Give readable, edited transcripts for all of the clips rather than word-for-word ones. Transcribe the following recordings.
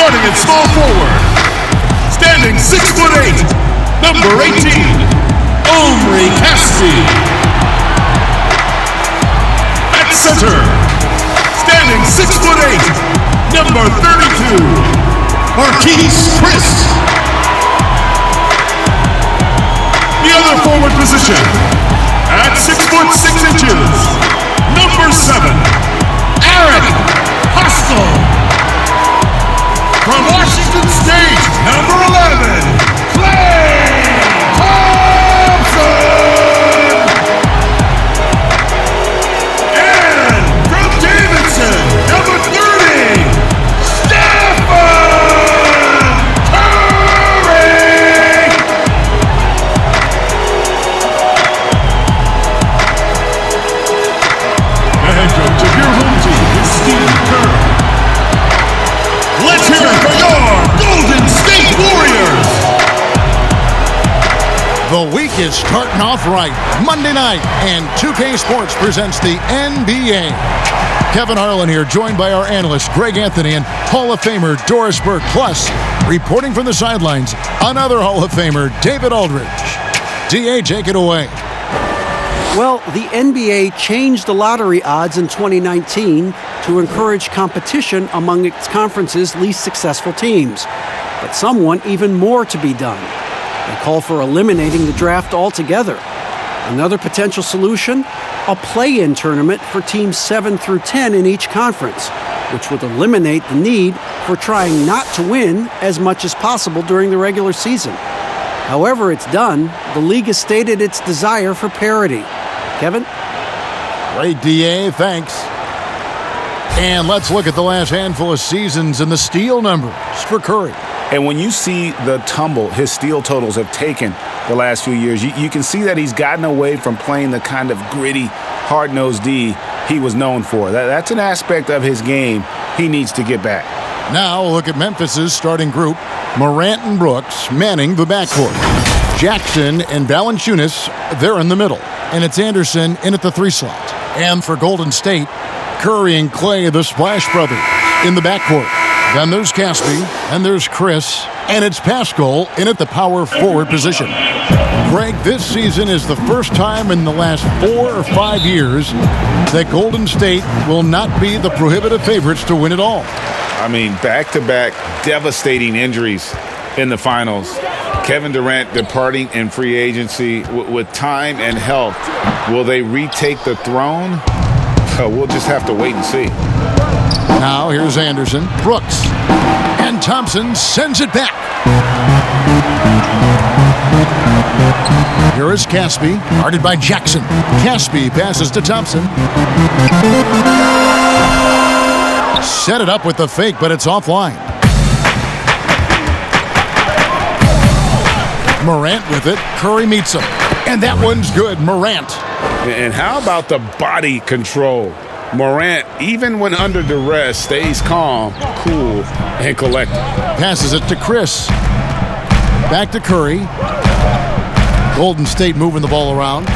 Starting at small forward, standing 6'8", number 18, Omri Caspi. At center, standing 6'8", number 32, Marquise Chris. The other forward position, at 6'6", number 7, Aaron Hostel. From Washington State, number 11, Clay Thompson. And from Davidson, number 30, Stephen Curry. The head coach of your home team is Steve Kerr. Let's hear it for your Golden State Warriors! The week is starting off right. Monday night, and 2K Sports presents the NBA. Kevin Harlan here, joined by our analyst, Greg Anthony, and Hall of Famer Doris Burke. Plus, reporting from the sidelines, another Hall of Famer, David Aldridge. DA, take it away. Well, the NBA changed the lottery odds in 2019 to encourage competition among its conference's least successful teams. But some want even more to be done. They call for eliminating the draft altogether. Another potential solution? A play-in tournament for teams 7 through 10 in each conference, which would eliminate the need for trying not to win as much as possible during the regular season. However it's done, the league has stated its desire for parity. Kevin? Great, DA. Thanks. And let's look at the last handful of seasons and the steal numbers for Curry. And when you see the tumble his steal totals have taken the last few years, you can see that he's gotten away from playing the kind of gritty, hard-nosed D he was known for. That's an aspect of his game he needs to get back. Now look at Memphis's starting group. Morant and Brooks manning the backcourt. Jackson and Valanciunas, they're in the middle. And it's Anderson in at the 3 slot. And for Golden State, Curry and Clay, the Splash Brothers, in the backcourt. Then there's Caspi, and there's Chris, and it's Pascal in at the power forward position. Greg, this season is the first time in the last 4 or 5 years that Golden State will not be the prohibitive favorites to win it all. I mean, back-to-back devastating injuries in the finals. Kevin Durant departing in free agency with time and health. Will they retake the throne? We'll just have to wait and see. Now here's Anderson, Brooks, and Thompson sends it back. Here is Caspi, guarded by Jackson. Caspi passes to Thompson. Set it up with the fake, but it's offline. Morant with it. Curry meets him. And that one's good. Morant. And how about the body control? Morant, even when under duress, stays calm, cool, and collected. Passes it to Chris. Back to Curry. Golden State moving the ball around.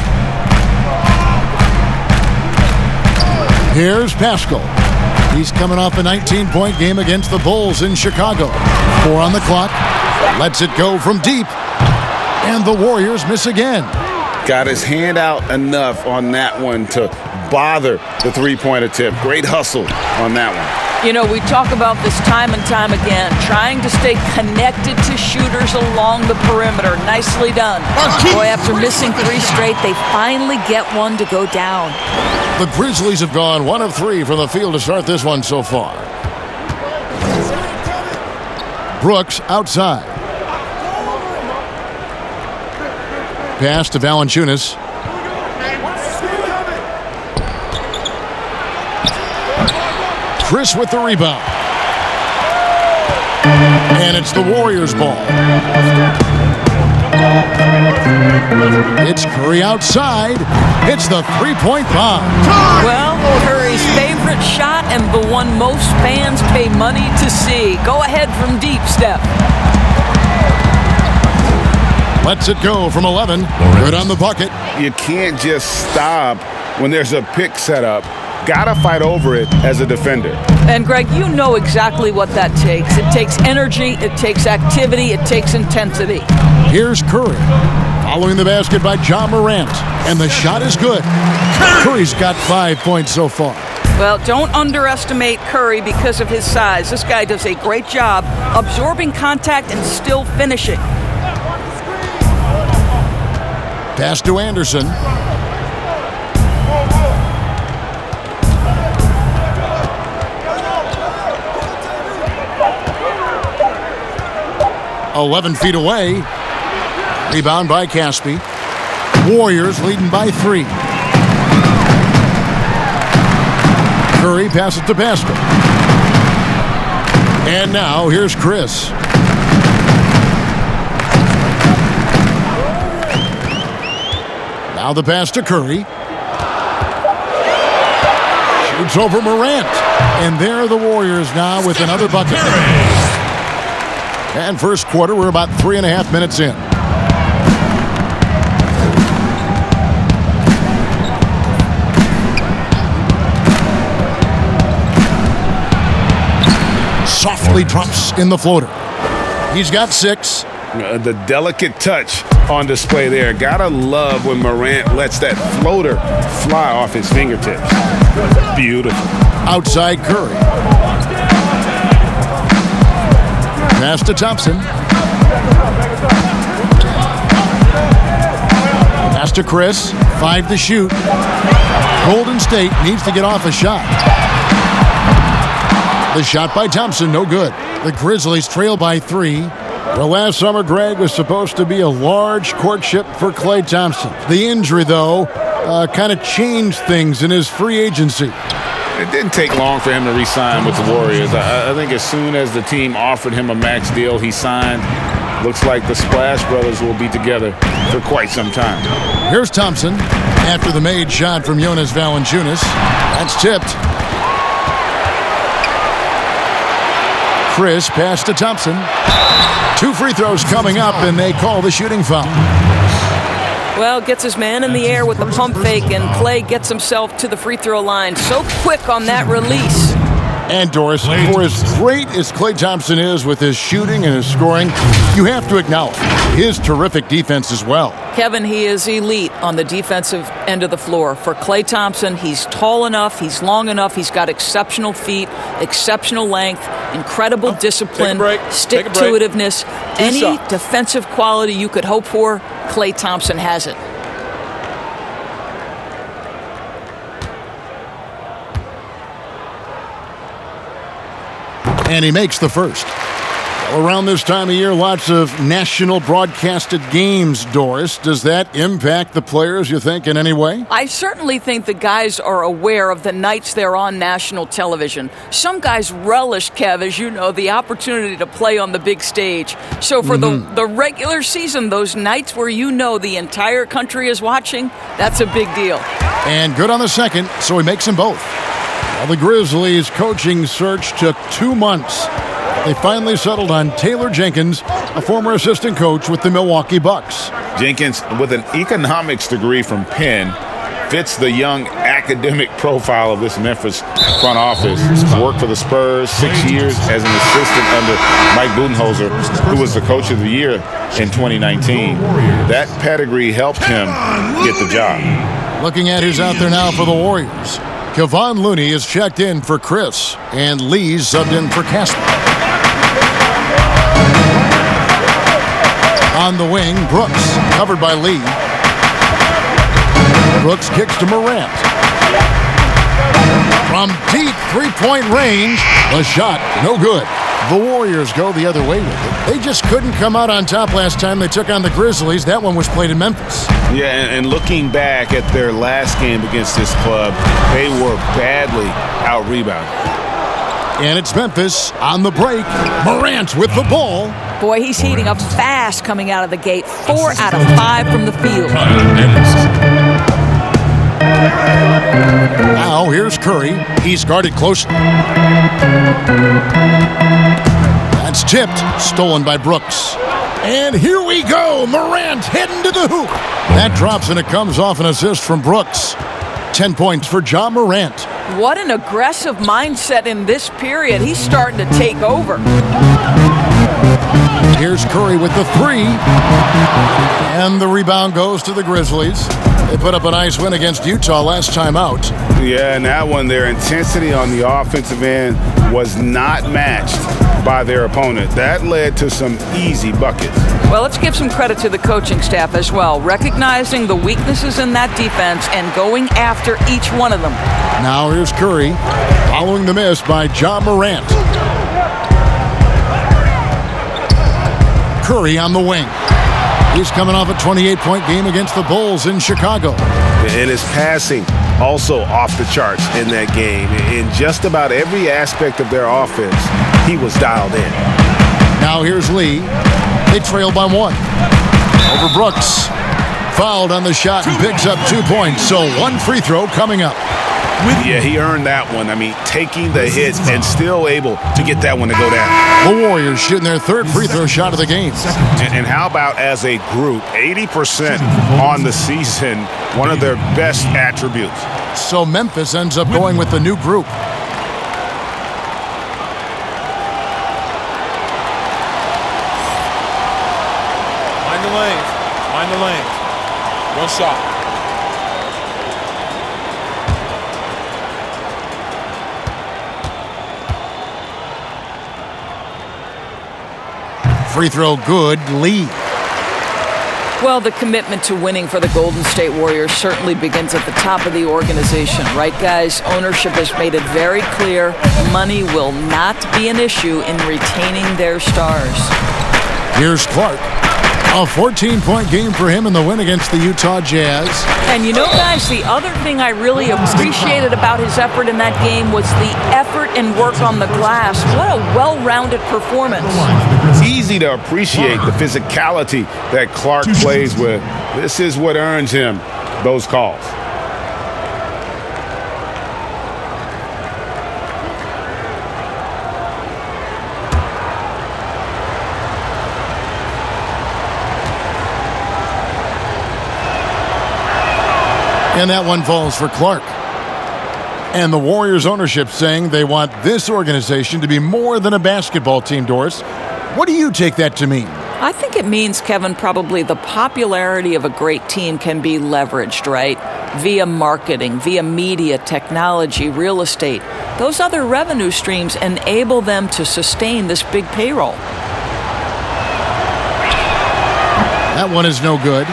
Here's Pascal. He's coming off a 19-point game against the Bulls in Chicago. 4 on the clock. Lets it go from deep. And the Warriors miss again. Got his hand out enough on that one to bother the three-point attempt. Great hustle on that one. You know, we talk about this time and time again, trying to stay connected to shooters along the perimeter. Nicely done. Boy, after missing 3 straight, they finally get one to go down. The Grizzlies have gone 1 of 3 from the field to start this one so far. Brooks outside. Pass to Valanciunas. Chris with the rebound. And it's the Warriors' ball. It's Curry outside. It's the three-point bomb. Well, Curry's favorite shot and the one most fans pay money to see. Go ahead from deep, Steph. Lets it go from 11. Good on the bucket. You can't just stop when there's a pick set up Gotta fight over it as a defender. And Greg, you know exactly what that takes. It takes energy, it takes activity, it takes intensity. Here's Curry. Following the basket by John Morant. And the shot is good. Curry's got 5 points so far. Well, don't underestimate Curry because of his size. This guy does a great job absorbing contact and still finishing. Pass to Anderson. "11 feet away." Rebound by Caspi. Warriors leading by 3. Curry passes to Pascal. And now here's Chris. Now the pass to Curry. Shoots over Morant. And there are the Warriors now with another bucket. And first quarter, we're about 3.5 minutes in. Softly drops in the floater. He's got 6. The delicate touch on display there. Gotta love when Morant lets that floater fly off his fingertips. Beautiful. Outside Curry. Pass to Thompson. Pass to Chris. 5 to shoot. Golden State needs to get off a shot. The shot by Thompson, no good. The Grizzlies trail by 3. Well, last summer, Greg, was supposed to be a large courtship for Klay Thompson. The injury, though, kind of changed things in his free agency. It didn't take long for him to re-sign with the Warriors. I think as soon as the team offered him a max deal, he signed. Looks like the Splash Brothers will be together for quite some time. Here's Thompson after the made shot from Jonas Valanciunas. That's tipped. Chris pass to Thompson. 2 free throws coming up, and they call the shooting foul. Well, gets his man in the air with the pump fake, and Klay gets himself to the free throw line. So quick on that release. And Doris, for as great as Klay Thompson is with his shooting and his scoring, you have to acknowledge his terrific defense as well. Kevin, he is elite on the defensive end of the floor. For Klay Thompson, he's tall enough, he's long enough, he's got exceptional feet, exceptional length, incredible discipline, stick-to-itiveness. Any defensive quality you could hope for, Klay Thompson has it. And he makes the first. Well, around this time of year, lots of national broadcasted games, Doris. Does that impact the players, you think, in any way? I certainly think the guys are aware of the nights they're on national television. Some guys relish, Kev, as you know, the opportunity to play on the big stage. So for the regular season, those nights where you know the entire country is watching, that's a big deal. And good on the second, so he makes them both. Well, the Grizzlies' coaching search took 2 months. They finally settled on Taylor Jenkins, a former assistant coach with the Milwaukee Bucks. Jenkins, with an economics degree from Penn, fits the young academic profile of this Memphis front office. Worked for the Spurs 6 years as an assistant under Mike Budenholzer, who was the coach of the year in 2019. That pedigree helped him get the job. Looking at who's out there now for the Warriors. Kevon Looney is checked in for Chris, and Lee's subbed in for Casper. On the wing, Brooks, covered by Lee. Brooks kicks to Morant. From deep three-point range, the shot, no good. The Warriors go the other way with it. They just couldn't come out on top last time they took on the Grizzlies. That one was played in Memphis. Yeah, and looking back at their last game against this club, they were badly out-rebounded. And it's Memphis on the break. Morant with the ball. Boy, he's heating up fast coming out of the gate. 4 out of 5 from the field. Now here's Curry. He's guarded closely. That's tipped, stolen by Brooks. And here we go. Morant heading to the hoop. That drops and it comes off an assist from Brooks. 10 points for Ja Morant. What an aggressive mindset in this period. He's starting to take over. Here's Curry with the three. And the rebound goes to the Grizzlies. They put up a nice win against Utah last time out. Yeah, and that one, their intensity on the offensive end was not matched by their opponent. That led to some easy buckets. Well, let's give some credit to the coaching staff as well, recognizing the weaknesses in that defense and going after each one of them. Now here's Curry, following the miss by Ja Morant. Curry on the wing. He's coming off a 28-point game against the Bulls in Chicago. And his passing also off the charts in that game. In just about every aspect of their offense, he was dialed in. Now here's Lee. They trail by one. Over Brooks. Fouled on the shot and picks up 2 points. So one free throw coming up. Yeah, he earned that one. I mean, taking the hit and still able to get that one to go down. The Warriors shooting their third free throw shot of the game. And how about as a group, 80% on the season, one of their best attributes. So Memphis ends up going with the new group. Mind the lanes. Mind the lanes. One shot. Free throw good. Lee. Well, the commitment to winning for the Golden State Warriors certainly begins at the top of the organization, right, guys? Ownership has made it very clear money will not be an issue in retaining their stars. Here's Clark. A 14-point game for him in the win against the Utah Jazz. And you know, guys, the other thing I really appreciated about his effort in that game was the effort and work on the glass. What a well-rounded performance. It's easy to appreciate the physicality that Clark plays with. This is what earns him those calls. And that one falls for Clark. And the Warriors ownership saying they want this organization to be more than a basketball team, Doris. What do you take that to mean? I think it means, Kevin, probably the popularity of a great team can be leveraged, right? Via marketing, via media, technology, real estate. Those other revenue streams enable them to sustain this big payroll. That one is no good.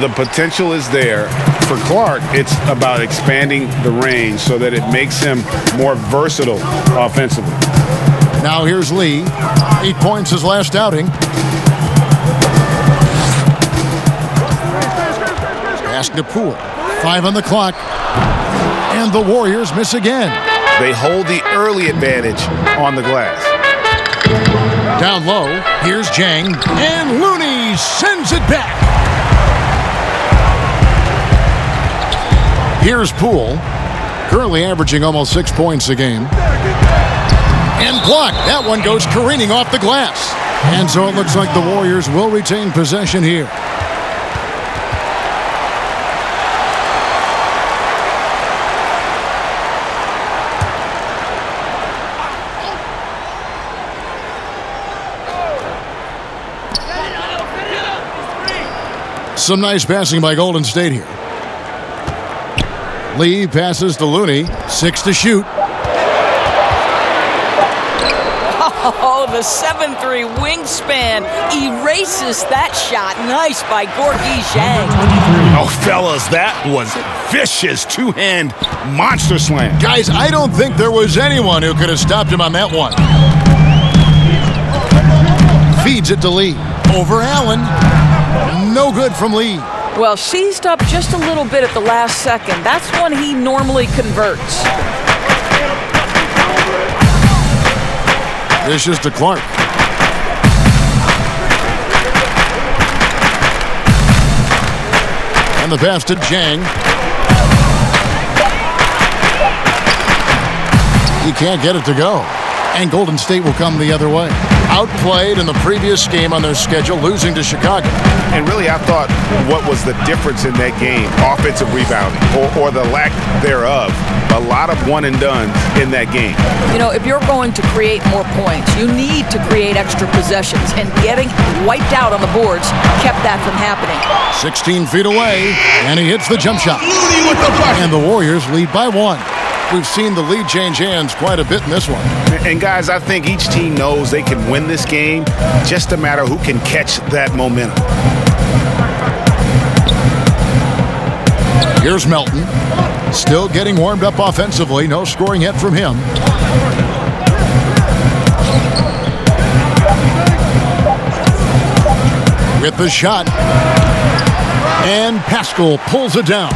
The potential is there. For Clark, it's about expanding the range so that it makes him more versatile offensively. Now here's Lee. 8 points his last outing. Pass to Poole. 5 on the clock. And the Warriors miss again. They hold the early advantage on the glass. Down low, here's Jang. And Looney sends it back. Here's Poole, currently averaging almost 6 points a game. And blocked. That one goes careening off the glass. And so it looks like the Warriors will retain possession here. Some nice passing by Golden State here. Lee passes to Looney. 6 to shoot. Oh, the 7'3" wingspan erases that shot. Nice by Gorgui Dieng. Oh, fellas, that was vicious two-hand monster slam. Guys, I don't think there was anyone who could have stopped him on that one. Feeds it to Lee. Over Allen. No good from Lee. Well, seized up just a little bit at the last second. That's when he normally converts. Dishes to Clark. And the pass to Jang. He can't get it to go. And Golden State will come the other way. Outplayed in the previous game on their schedule, losing to Chicago. And really, I thought what was the difference in that game? Offensive rebounding, or the lack thereof. A lot of one-and-dones in that game. You know, if you're going to create more points, you need to create extra possessions, and getting wiped out on the boards kept that from happening. 16 feet away, and he hits the jump shot. Looney with the bucket. And the Warriors lead by 1. We've seen the lead change hands quite a bit in this one. And guys, I think each team knows they can win this game. Just a matter who can catch that momentum. Here's Melton. Still getting warmed up offensively. No scoring yet from him. With the shot. And Pascal pulls it down.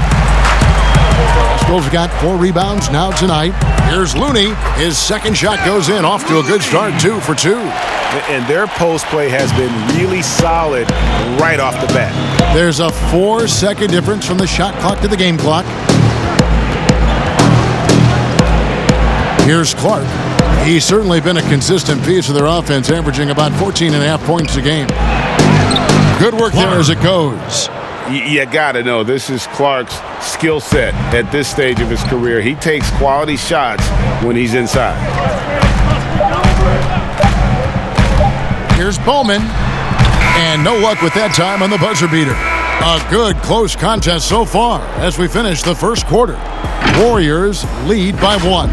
Pascal's got 4 rebounds now tonight. Here's Looney. His second shot goes in. Off to a good start, 2 for 2. And their post play has been really solid right off the bat. There's a 4-second difference from the shot clock to the game clock. Here's Clark. He's certainly been a consistent piece of their offense, averaging about 14.5 points a game. Good work there as it goes. You got to know, this is Clark's skill set at this stage of his career. He takes quality shots when he's inside. Here's Bowman. And no luck with that time on the buzzer beater. A good close contest so far as we finish the first quarter. Warriors lead by 1.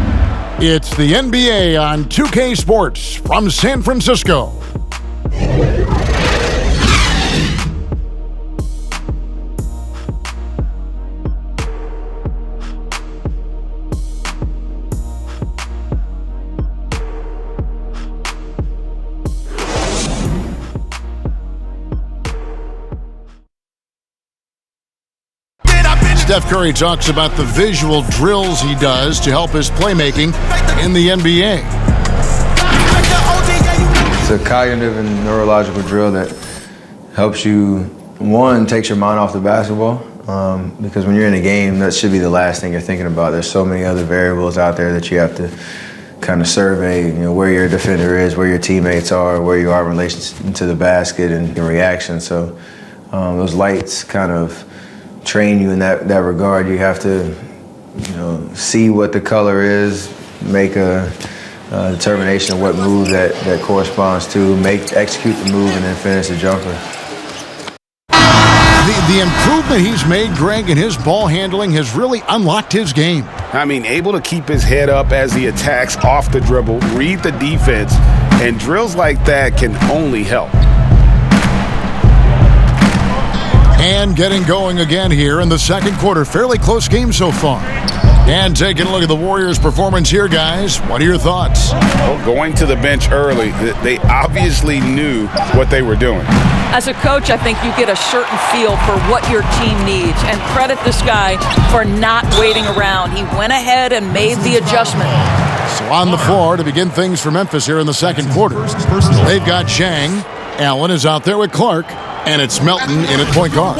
It's the NBA on 2K Sports from San Francisco. Steph Curry talks about the visual drills he does to help his playmaking in the NBA. It's a cognitive and neurological drill that helps you, one, takes your mind off the basketball, because when you're in a game, that should be the last thing you're thinking about. There's so many other variables out there that you have to kind of survey, where your defender is, where your teammates are, where you are in relation to the basket and your reaction. So those lights kind of train you in that regard. You have to, see what the color is, make a determination of what move that corresponds to, execute the move, and then finish the jumper. The improvement he's made, Greg, in his ball handling has really unlocked his game. I mean, able to keep his head up as he attacks off the dribble, read the defense, and drills like that can only help. And getting going again here in the second quarter. Fairly close game so far. And taking a look at the Warriors' performance here, guys. What are your thoughts? Well, going to the bench early, they obviously knew what they were doing. As a coach, I think you get a certain feel for what your team needs. And credit this guy for not waiting around. He went ahead and made the adjustment. So on the floor to begin things for Memphis here in the second quarter. They've got Chang. Allen is out there with Clark. And it's Melton in at point guard.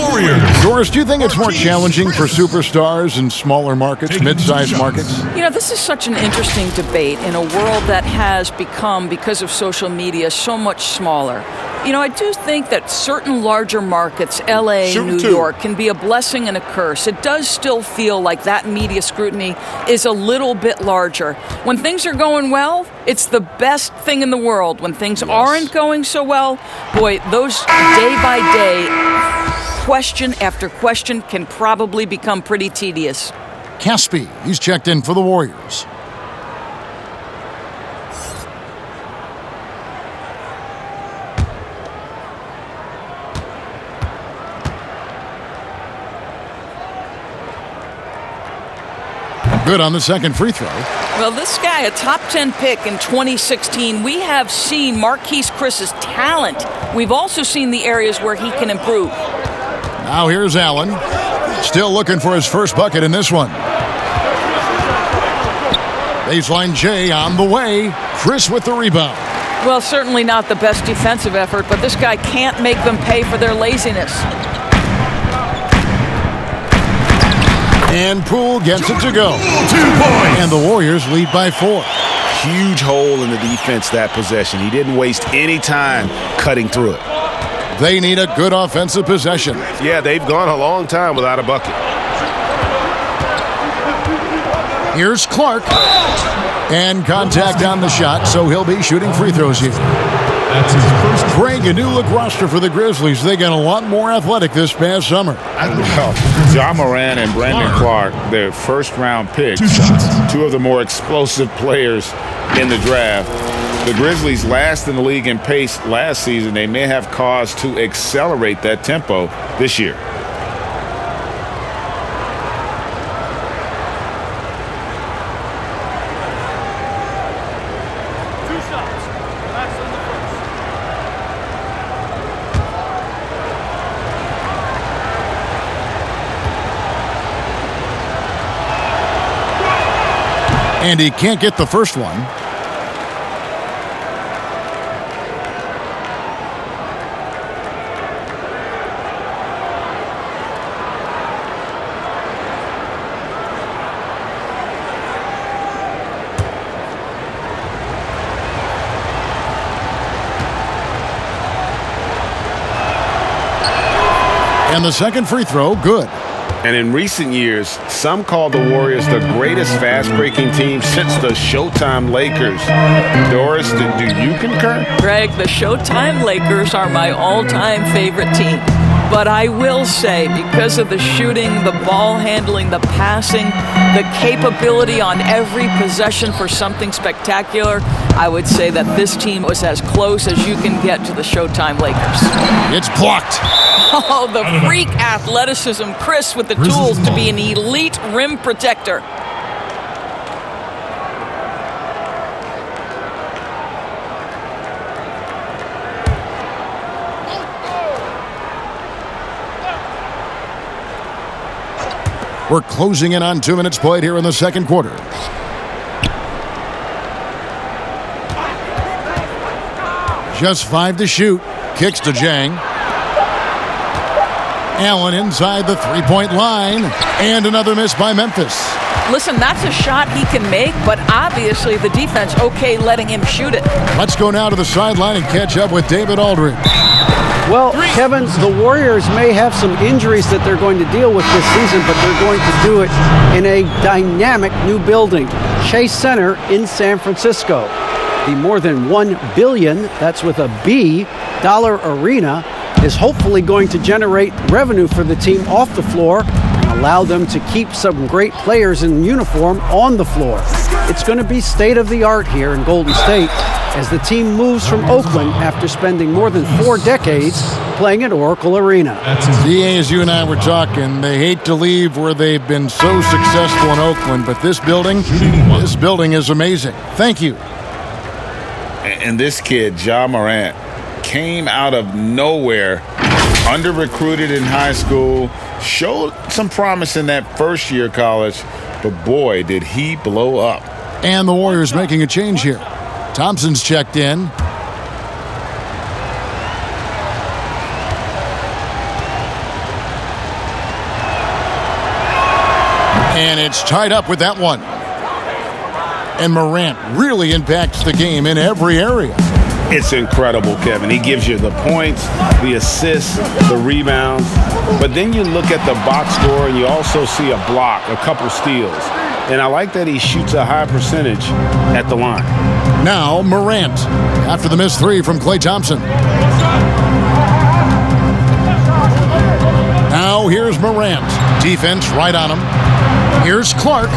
Doris, do you think it's more challenging for superstars in smaller markets, mid-sized markets? This is such an interesting debate in a world that has become, because of social media, so much smaller. I do think that certain larger markets, LA, New York, can be a blessing and a curse. It does still feel like that media scrutiny is a little bit larger. When things are going well, it's the best thing in the world. When things aren't going so well, boy, those day-by-day, question after question can probably become pretty tedious. Caspi, he's checked in for the Warriors. Good on the second free throw. Well, this guy, a top 10 pick in 2016, we have seen Marquise Chris's talent. We've also seen the areas where he can improve. Now here's Allen. Still looking for his first bucket in this one. Baseline J on the way. Chris with the rebound. Well, certainly not the best defensive effort, but this guy can't make them pay for their laziness. And Poole gets it to go. 2 points. And the Warriors lead by 4. huge hole in the defense that possession. He didn't waste any time cutting through it. They need a good offensive possession. Yeah, they've gone a long time without a bucket. Here's Clark. And contact on the shot, so he'll be shooting free throws here. That's his first. Bring a new look roster for the Grizzlies. They got a lot more athletic this past summer. John Moran and Brandon Clark, their first-round picks, two of the more explosive players in the draft. The Grizzlies last in the league in pace last season. They may have cause to accelerate that tempo this year. And he can't get the first one. And the second free throw, good. And in recent years, some call the Warriors the greatest fast-breaking team since the Showtime Lakers. Doris, do you concur? Greg, the Showtime Lakers are my all-time favorite team. But I will say, because of the shooting, the ball handling, the passing, the capability on every possession for something spectacular, I would say that this team was as close as you can get to the Showtime Lakers. It's blocked. Oh, the freak athleticism. Chris with the tools to be an elite rim protector. We're closing in on 2 minutes played here in the second quarter. Just 5 to shoot. Kicks to Jang. Allen inside the three-point line. And another miss by Memphis. Listen, that's a shot he can make, but obviously the defense okay letting him shoot it. Let's go now to the sideline and catch up with David Aldridge. Well, Kevin, the Warriors may have some injuries that they're going to deal with this season, but they're going to do it in a dynamic new building, Chase Center in San Francisco. The more than $1 billion, that's with a B, dollar arena is hopefully going to generate revenue for the team off the floor and allow them to keep some great players in uniform on the floor. It's going to be state-of-the-art here in Golden State as the team moves from Oakland after spending more than 4 decades playing at Oracle Arena. DA, as you and I were talking, they hate to leave where they've been so successful in Oakland, but this building is amazing. Thank you. And this kid, Ja Morant, came out of nowhere, under-recruited in high school, showed some promise in that first year of college, but boy, did he blow up. And the Warriors making a change here. Thompson's checked in. And it's tied up with that one. And Morant really impacts the game in every area. It's incredible, Kevin. He gives you the points, the assists, the rebounds. But then you look at the box score and you also see a block, a couple steals. And I like that he shoots a high percentage at the line. Now Morant after the missed 3 from Klay Thompson. Now here's Morant. Defense right on him. Here's Clark.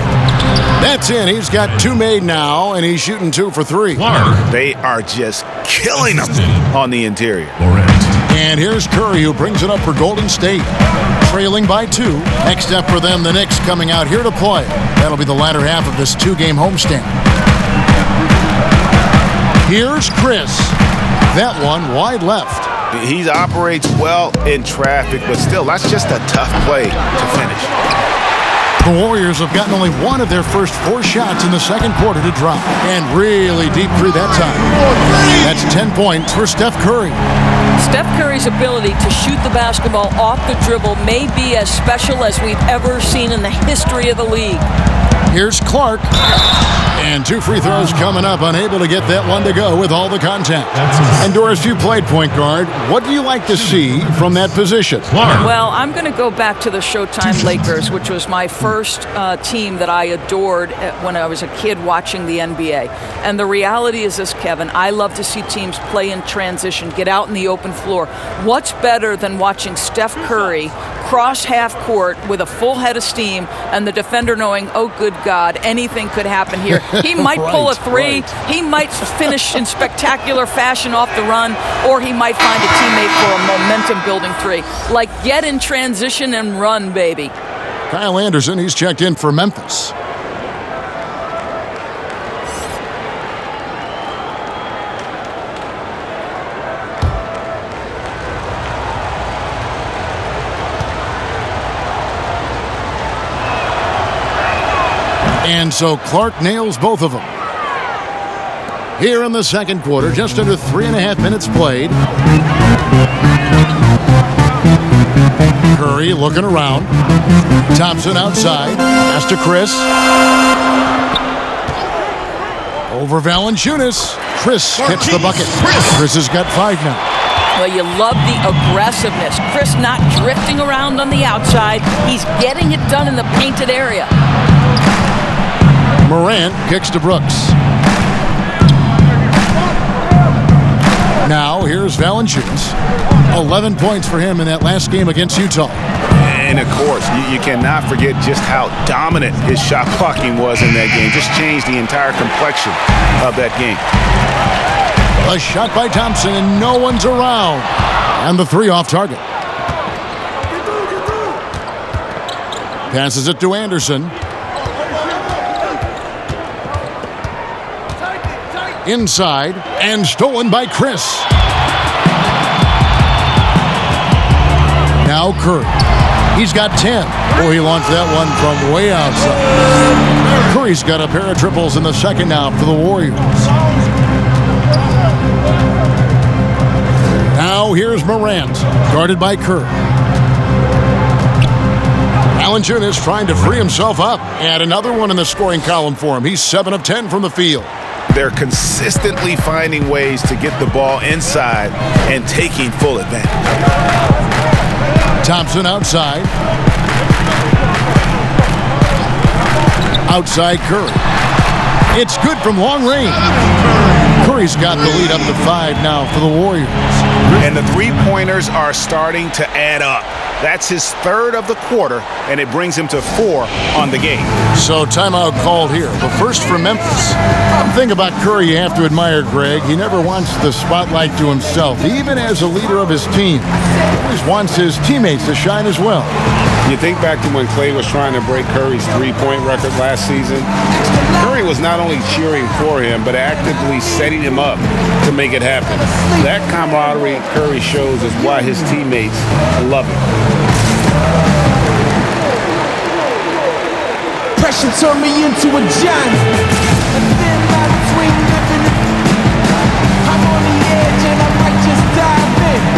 That's in. He's got 2 made now, and he's shooting 2 for 3. Clark. They are just killing them on the interior. And here's Curry, who brings it up for Golden State. Trailing by 2. Next up for them, the Knicks coming out here to play. That'll be the latter half of this 2-game homestand. Here's Chris. That one wide left. He operates well in traffic, but still, that's just a tough play to finish. The Warriors have gotten only one of their first 4 shots in the second quarter to drop. And really deep three that time. That's 10 points for Steph Curry. Steph Curry's ability to shoot the basketball off the dribble may be as special as we've ever seen in the history of the league. Here's Clark. And 2 free throws coming up, unable to get that one to go with all the contact. And Doris, you played point guard. What do you like to see from that position? Well, I'm going to go back to the Showtime Lakers, which was my first team that I adored when I was a kid watching the NBA. And the reality is this, Kevin, I love to see teams play in transition, get out in the open floor. What's better than watching Steph Curry cross half court with a full head of steam and the defender knowing, oh, good God, anything could happen here. He might pull a three. He might finish in spectacular fashion off the run, or he might find a teammate for a momentum-building three. Like, get in transition and run, baby. Kyle Anderson, he's checked in for Memphis. And so Clark nails both of them. Here in the second quarter, just under 3.5 minutes played. Curry looking around. Thompson outside. Pass to Chris. Over Valanciunas. Chris hits the bucket. Chris has got 5 now. Well, you love the aggressiveness. Chris not drifting around on the outside. He's getting it done in the painted area. Morant kicks to Brooks. Now here's Valanciunas. 11 points for him in that last game against Utah. And of course, you cannot forget just how dominant his shot blocking was in that game. Just changed the entire complexion of that game. A shot by Thompson and no one's around. And the 3 off target. Passes it to Anderson. Inside and stolen by Chris. Now Curry. He's got 10. Boy, he launched that one from way outside. Curry's got a pair of triples in the second now for the Warriors. Now here's Morant, guarded by Curry. Valanciunas trying to free himself up. And another one in the scoring column for him. He's 7 of 10 from the field. They're consistently finding ways to get the ball inside and taking full advantage. Thompson outside. Outside Curry. It's good from long range. Curry's got the lead up to 5 now for the Warriors. And the three-pointers are starting to add up. That's his 3rd of the quarter, and it brings him to 4 on the game. So timeout called here. The first for Memphis. One thing about Curry you have to admire, Greg. He never wants the spotlight to himself, even as a leader of his team. He always wants his teammates to shine as well. You think back to when Clay was trying to break Curry's three-point record last season. Curry was not only cheering for him, but actively setting him up to make it happen. That camaraderie Curry shows is why his teammates love him. Pressure turned me into a giant. A thin line between living and I'm on the edge and I might just dive in.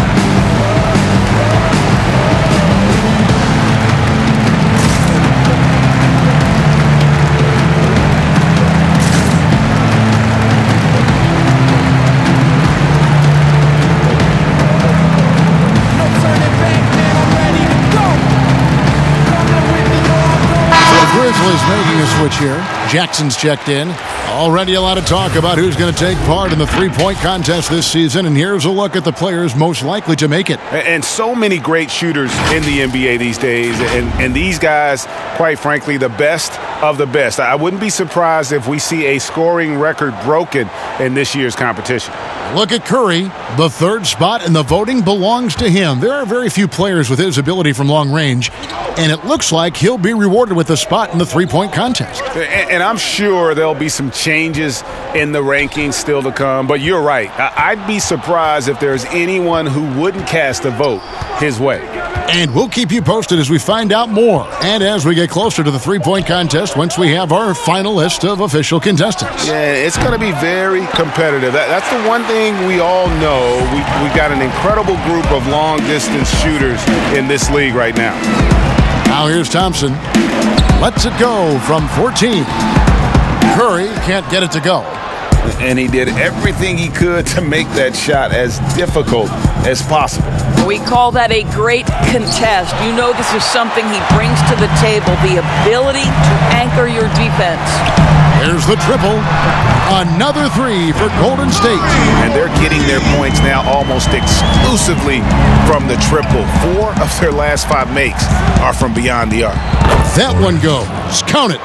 Grizzlies making a switch here. Jackson's checked in. Already a lot of talk about who's going to take part in the three-point contest this season, and here's a look at the players most likely to make it. And so many great shooters in the NBA these days, and these guys, quite frankly, the best of the best. I wouldn't be surprised if we see a scoring record broken in this year's competition. Look at Curry. The 3rd spot in the voting belongs to him. There are very few players with his ability from long range, and it looks like he'll be rewarded with a spot in the three-point contest. And I'm sure there'll be some changes in the rankings still to come, but you're right. I'd be surprised if there's anyone who wouldn't cast a vote his way. And we'll keep you posted as we find out more and as we get closer to the three-point contest once we have our final list of official contestants. Yeah, it's going to be very competitive. That's the one thing we all know. We got an incredible group of long-distance shooters in this league right now. Now here's Thompson. Lets it go from 14. Curry can't get it to go. And he did everything he could to make that shot as difficult as possible. We call that a great contest. You know this is something he brings to the table, the ability to anchor your defense. There's the triple. Another three for Golden State. And they're getting their points now almost exclusively from the triple. 4 of their last 5 makes are from beyond the arc. That one goes. Count it.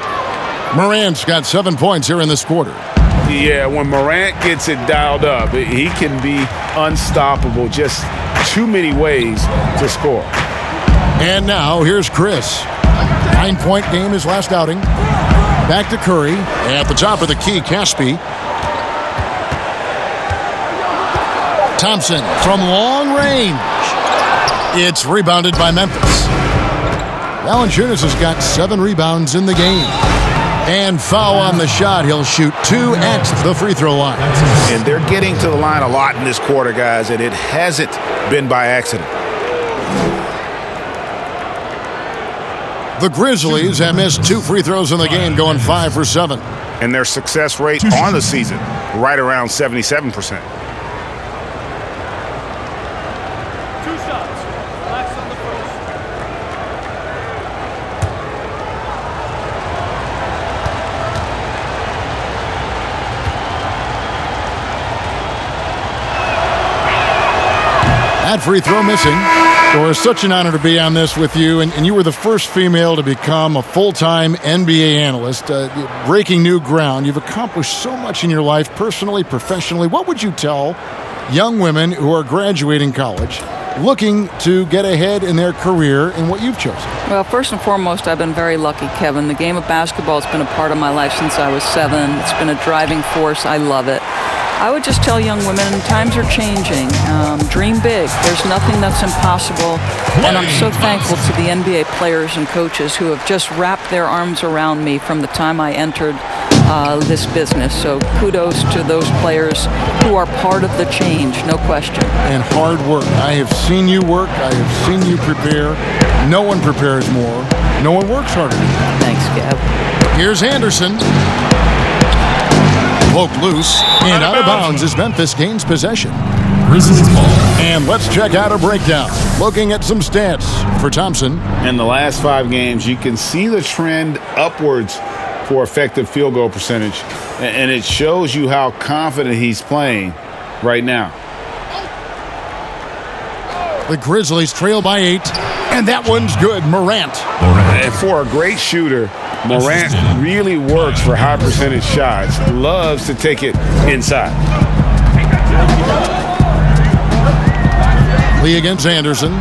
Morant's got 7 points here in this quarter. Yeah, when Morant gets it dialed up, he can be unstoppable. Just too many ways to score. And now here's Chris. 9-point game his last outing. Back to Curry. At the top of the key, Caspi. Thompson from long range. It's rebounded by Memphis. Valanciunas has got 7 rebounds in the game. And foul on the shot. He'll shoot 2 at the free throw line. And they're getting to the line a lot in this quarter, guys, and it hasn't been by accident. The Grizzlies have missed 2 free throws in the game, going 5 for 7. And their success rate on the season, right around 77%. 2 shots. Relax on the first. That free throw missing. So it's such an honor to be on this with you. And you were the first female to become a full-time NBA analyst, breaking new ground. You've accomplished so much in your life, personally, professionally. What would you tell young women who are graduating college, looking to get ahead in their career in what you've chosen? Well, first and foremost, I've been very lucky, Kevin. The game of basketball has been a part of my life since I was 7. It's been a driving force. I love it. I would just tell young women, times are changing. Dream big. There's nothing that's impossible. And I'm so thankful to the NBA players and coaches who have just wrapped their arms around me from the time I entered this business. So kudos to those players who are part of the change, no question. And hard work. I have seen you work. I have seen you prepare. No one prepares more. No one works harder. Thanks, Kev. Here's Anderson. Poked loose and out of bounds as Memphis gains possession. Grizzlies ball. And let's check out a breakdown. Looking at some stats for Thompson. In the last 5 games, you can see the trend upwards for effective field goal percentage. And it shows you how confident he's playing right now. The Grizzlies trail by 8. And that one's good. Morant. And for a great shooter, Morant really works for high percentage shots. Loves to take it inside. Lee against Anderson.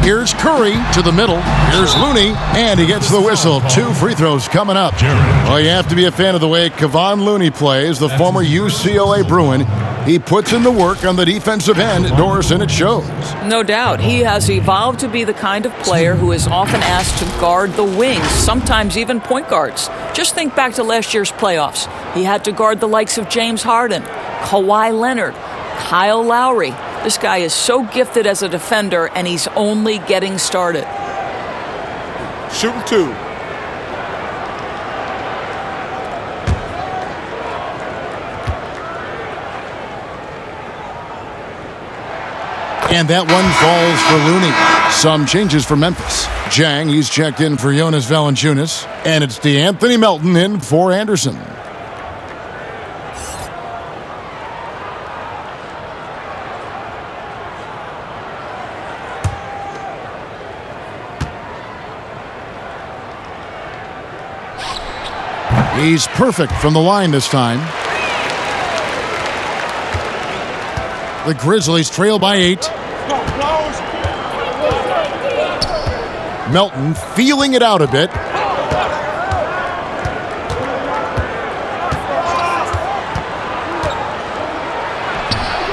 Here's Curry to the middle. Here's Looney, and he gets the whistle. 2 free throws coming up. Well, you have to be a fan of the way Kevon Looney plays, the former UCLA Bruin. He puts in the work on the defensive end, Doris, and it shows. No doubt. He has evolved to be the kind of player who is often asked to guard the wings, sometimes even point guards. Just think back to last year's playoffs. He had to guard the likes of James Harden, Kawhi Leonard, Kyle Lowry. This guy is so gifted as a defender, and he's only getting started. Shooting 2. And that one falls for Looney. Some changes for Memphis. Jang, he's checked in for Jonas Valanciunas. And it's DeAnthony Melton in for Anderson. He's perfect from the line this time. The Grizzlies trail by 8. Melton feeling it out a bit.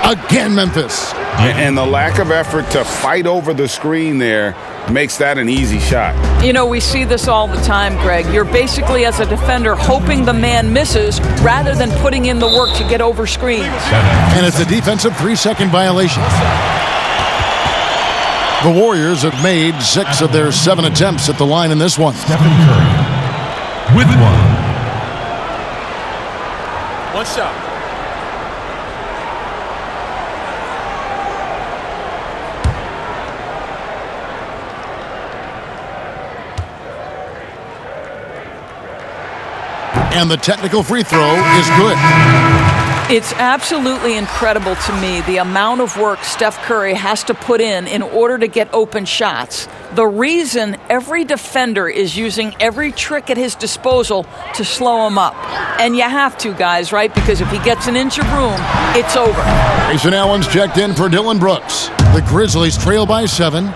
Again, Memphis. And the lack of effort to fight over the screen there makes that an easy shot. You know, we see this all the time, Greg. You're basically, as a defender, hoping the man misses rather than putting in the work to get over screens. And it's a defensive 3-second violation. The Warriors have made 6 of their 7 attempts at the line in this one. Stephen Curry with one. One shot. And the technical free throw is good. It's absolutely incredible to me the amount of work Steph Curry has to put in order to get open shots. The reason every defender is using every trick at his disposal to slow him up. And you have to, guys, right? Because if he gets an inch of room, it's over. Grayson Allen's checked in for Dillon Brooks. The Grizzlies trail by 7.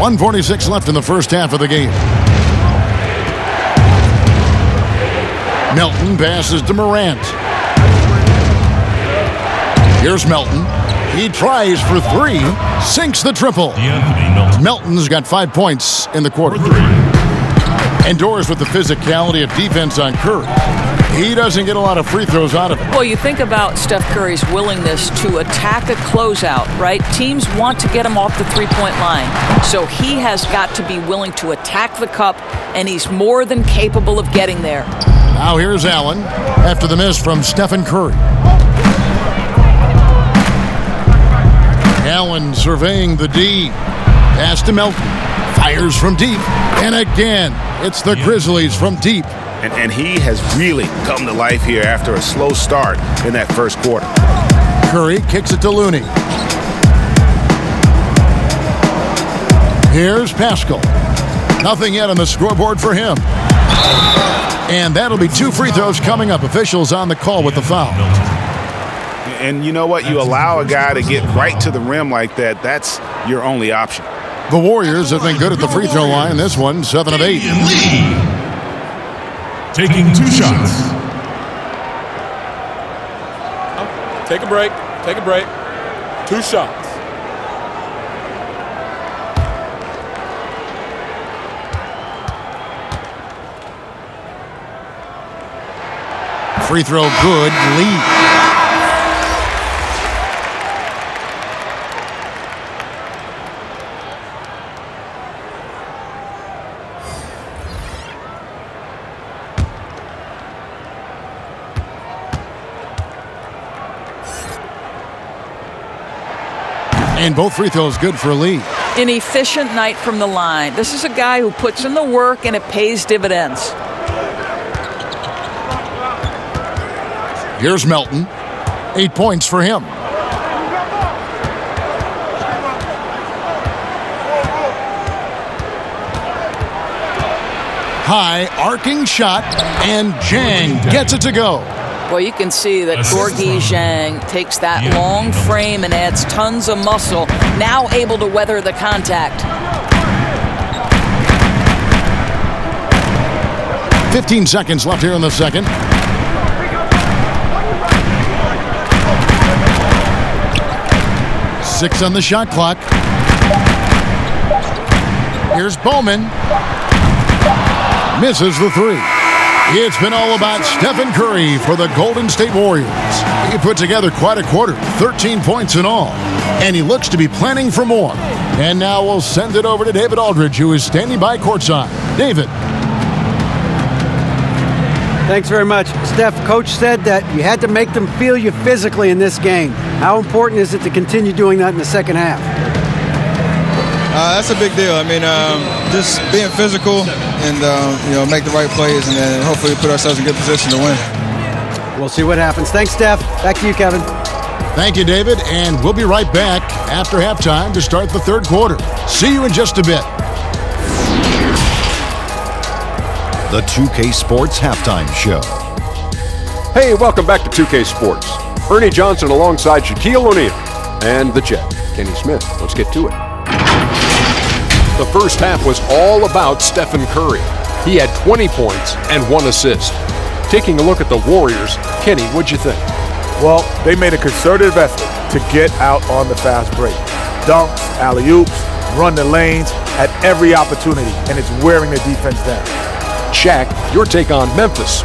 1:46 left in the first half of the game. Melton passes to Morant. Here's Melton. He tries for 3, sinks the triple. Melton's got 5 points in the quarter. Endures with the physicality of defense on Curry. He doesn't get a lot of free throws out of it. Well, you think about Steph Curry's willingness to attack a closeout, right? Teams want to get him off the three-point line. So he has got to be willing to attack the cup, and he's more than capable of getting there. Now here's Allen after the miss from Stephen Curry. Allen surveying the D. Pass to Melton. Fires from deep. And again, it's the Grizzlies from deep. And he has really come to life here after a slow start in that first quarter. Curry kicks it to Looney. Here's Pascal. Nothing yet on the scoreboard for him. And that'll be 2 free throws coming up. Officials on the call with the foul. And you know what? You allow a guy to get right to the rim like that, that's your only option. The Warriors have been good at the free throw line. This one, 7 of 8. Taking 2 shots. Take a break. Take a break. 2 shots. Free throw good. Lee. And both free throws good for Lee. An efficient night from the line. This is a guy who puts in the work and it pays dividends. Here's Melton. 8 points for him. High arcing shot, and Zhang gets it to go. Well, you can see that Gorgui Zhang takes that long frame and adds tons of muscle, now able to weather the contact. 15 seconds left here in the second. Six on the shot clock. Here's Bowman. Misses the 3. It's been all about Stephen Curry for the Golden State Warriors. He put together quite a quarter, 13 points in all, and he looks to be planning for more. And now we'll send it over to David Aldridge, who is standing by courtside. David. Thanks very much. Steph, Coach said that you had to make them feel you physically in this game. How important is it to continue doing that in the second half? That's a big deal. I mean, just being physical and, make the right plays and then hopefully put ourselves in good position to win. We'll see what happens. Thanks, Steph. Back to you, Kevin. Thank you, David, and we'll be right back after halftime to start the third quarter. See you in just a bit. The 2K Sports Halftime Show. Hey, welcome back to 2K Sports. Ernie Johnson alongside Shaquille O'Neal and the Jet, Kenny Smith. Let's get to it. The first half was all about Stephen Curry. He had 20 points and 1 assist. Taking a look at the Warriors, Kenny, what'd you think? Well, they made a concerted effort to get out on the fast break. Dunks, alley-oops, run the lanes at every opportunity, and it's wearing the defense down. Shaq, your take on Memphis.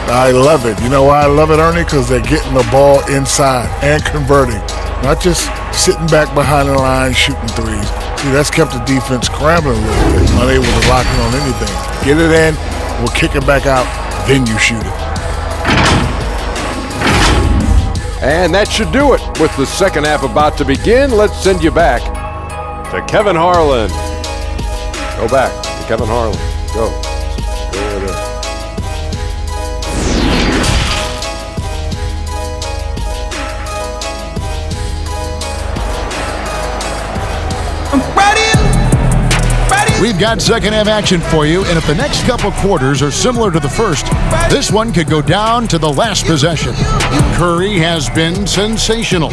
I love it. You know why I love it, Ernie? Because they're getting the ball inside and converting. Not just sitting back behind the line shooting threes. See, that's kept the defense scrambling a little bit, unable to lock in on anything. Get it in, we'll kick it back out, then you shoot it. And that should do it. With the second half about to begin, let's send you back to Kevin Harlan. Go back to Kevin Harlan. Go over there. We've got second half action for you, and if the next couple quarters are similar to the first, this one could go down to the last possession. Curry has been sensational.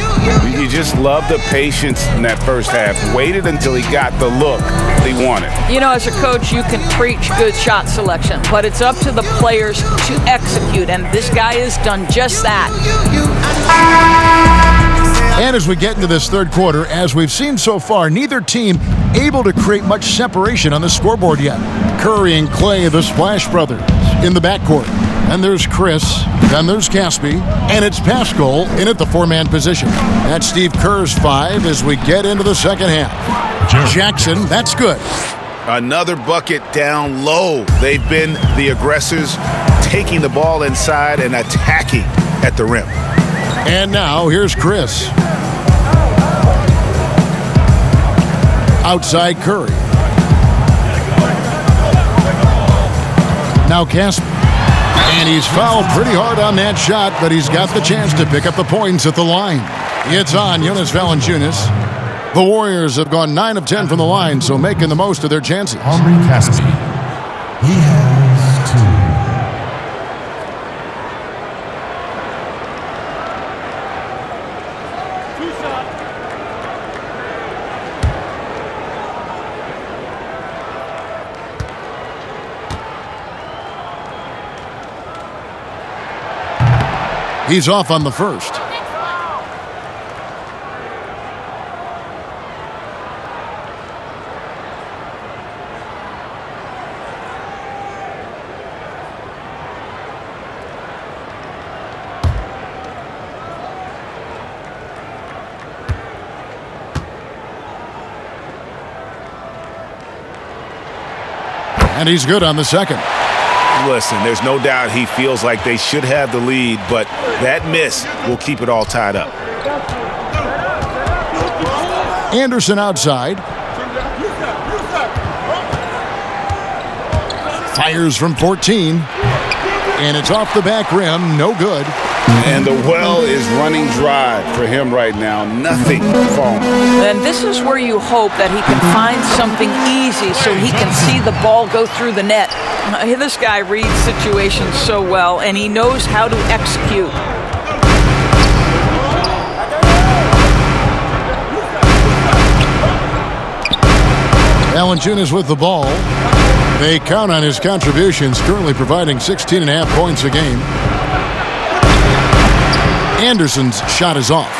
You just love the patience in that first half. Waited until he got the look he wanted. You know, as a coach, you can preach good shot selection, but it's up to the players to execute, and this guy has done just that. And as we get into this third quarter, as we've seen so far, neither team able to create much separation on the scoreboard yet. Curry and Clay, the Splash Brothers, in the backcourt. And there's Chris, then there's Caspi, and it's Pascal in at the four-man position. That's Steve Kerr's five as we get into the second half. Jackson, that's good. Another bucket down low. They've been the aggressors, taking the ball inside and attacking at the rim. And now here's Chris. Outside Curry. Now Casper. And he's fouled pretty hard on that shot, but he's got the chance to pick up the points at the line. It's on Jonas Valanciunas. The Warriors have gone 9 of 10 from the line, so making the most of their chances. Omri Caspi. He has 2. He's off on the first. And he's good on the second. Listen, there's no doubt he feels like they should have the lead, but that miss will keep it all tied up. Anderson outside. Fires from 14. And it's off the back rim. No good. And the well is running dry for him right now. Nothing falling. And this is where you hope that he can find something easy so he can see the ball go through the net. This guy reads situations so well, and he knows how to execute. Valanciunas with the ball. They count on his contributions, currently providing 16.5 points a game. Anderson's shot is off.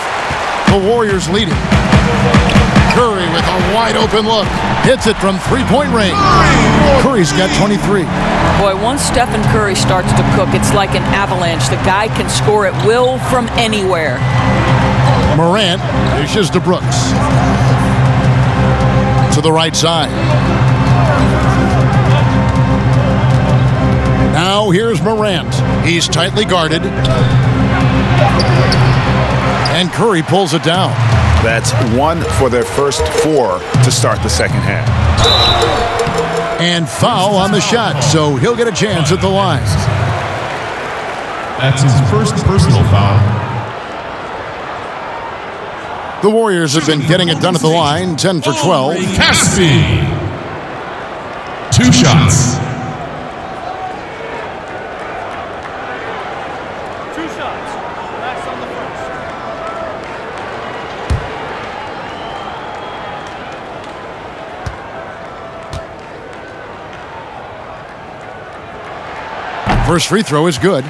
The Warriors leading. Curry with a wide open look. Hits it from three-point range. Curry's got 23. Boy, once Stephen Curry starts to cook, it's like an avalanche. The guy can score at will from anywhere. Morant dishes to Brooks. To the right side. Now here's Morant. He's tightly guarded. And Curry pulls it down. That's 1 for their first 4 to start the second half. And foul on the shot, so he'll get a chance at the line. That's his first personal foul. The Warriors have been getting it done at the line, 10 for 12. Caspi. 2 shots. First free throw is good.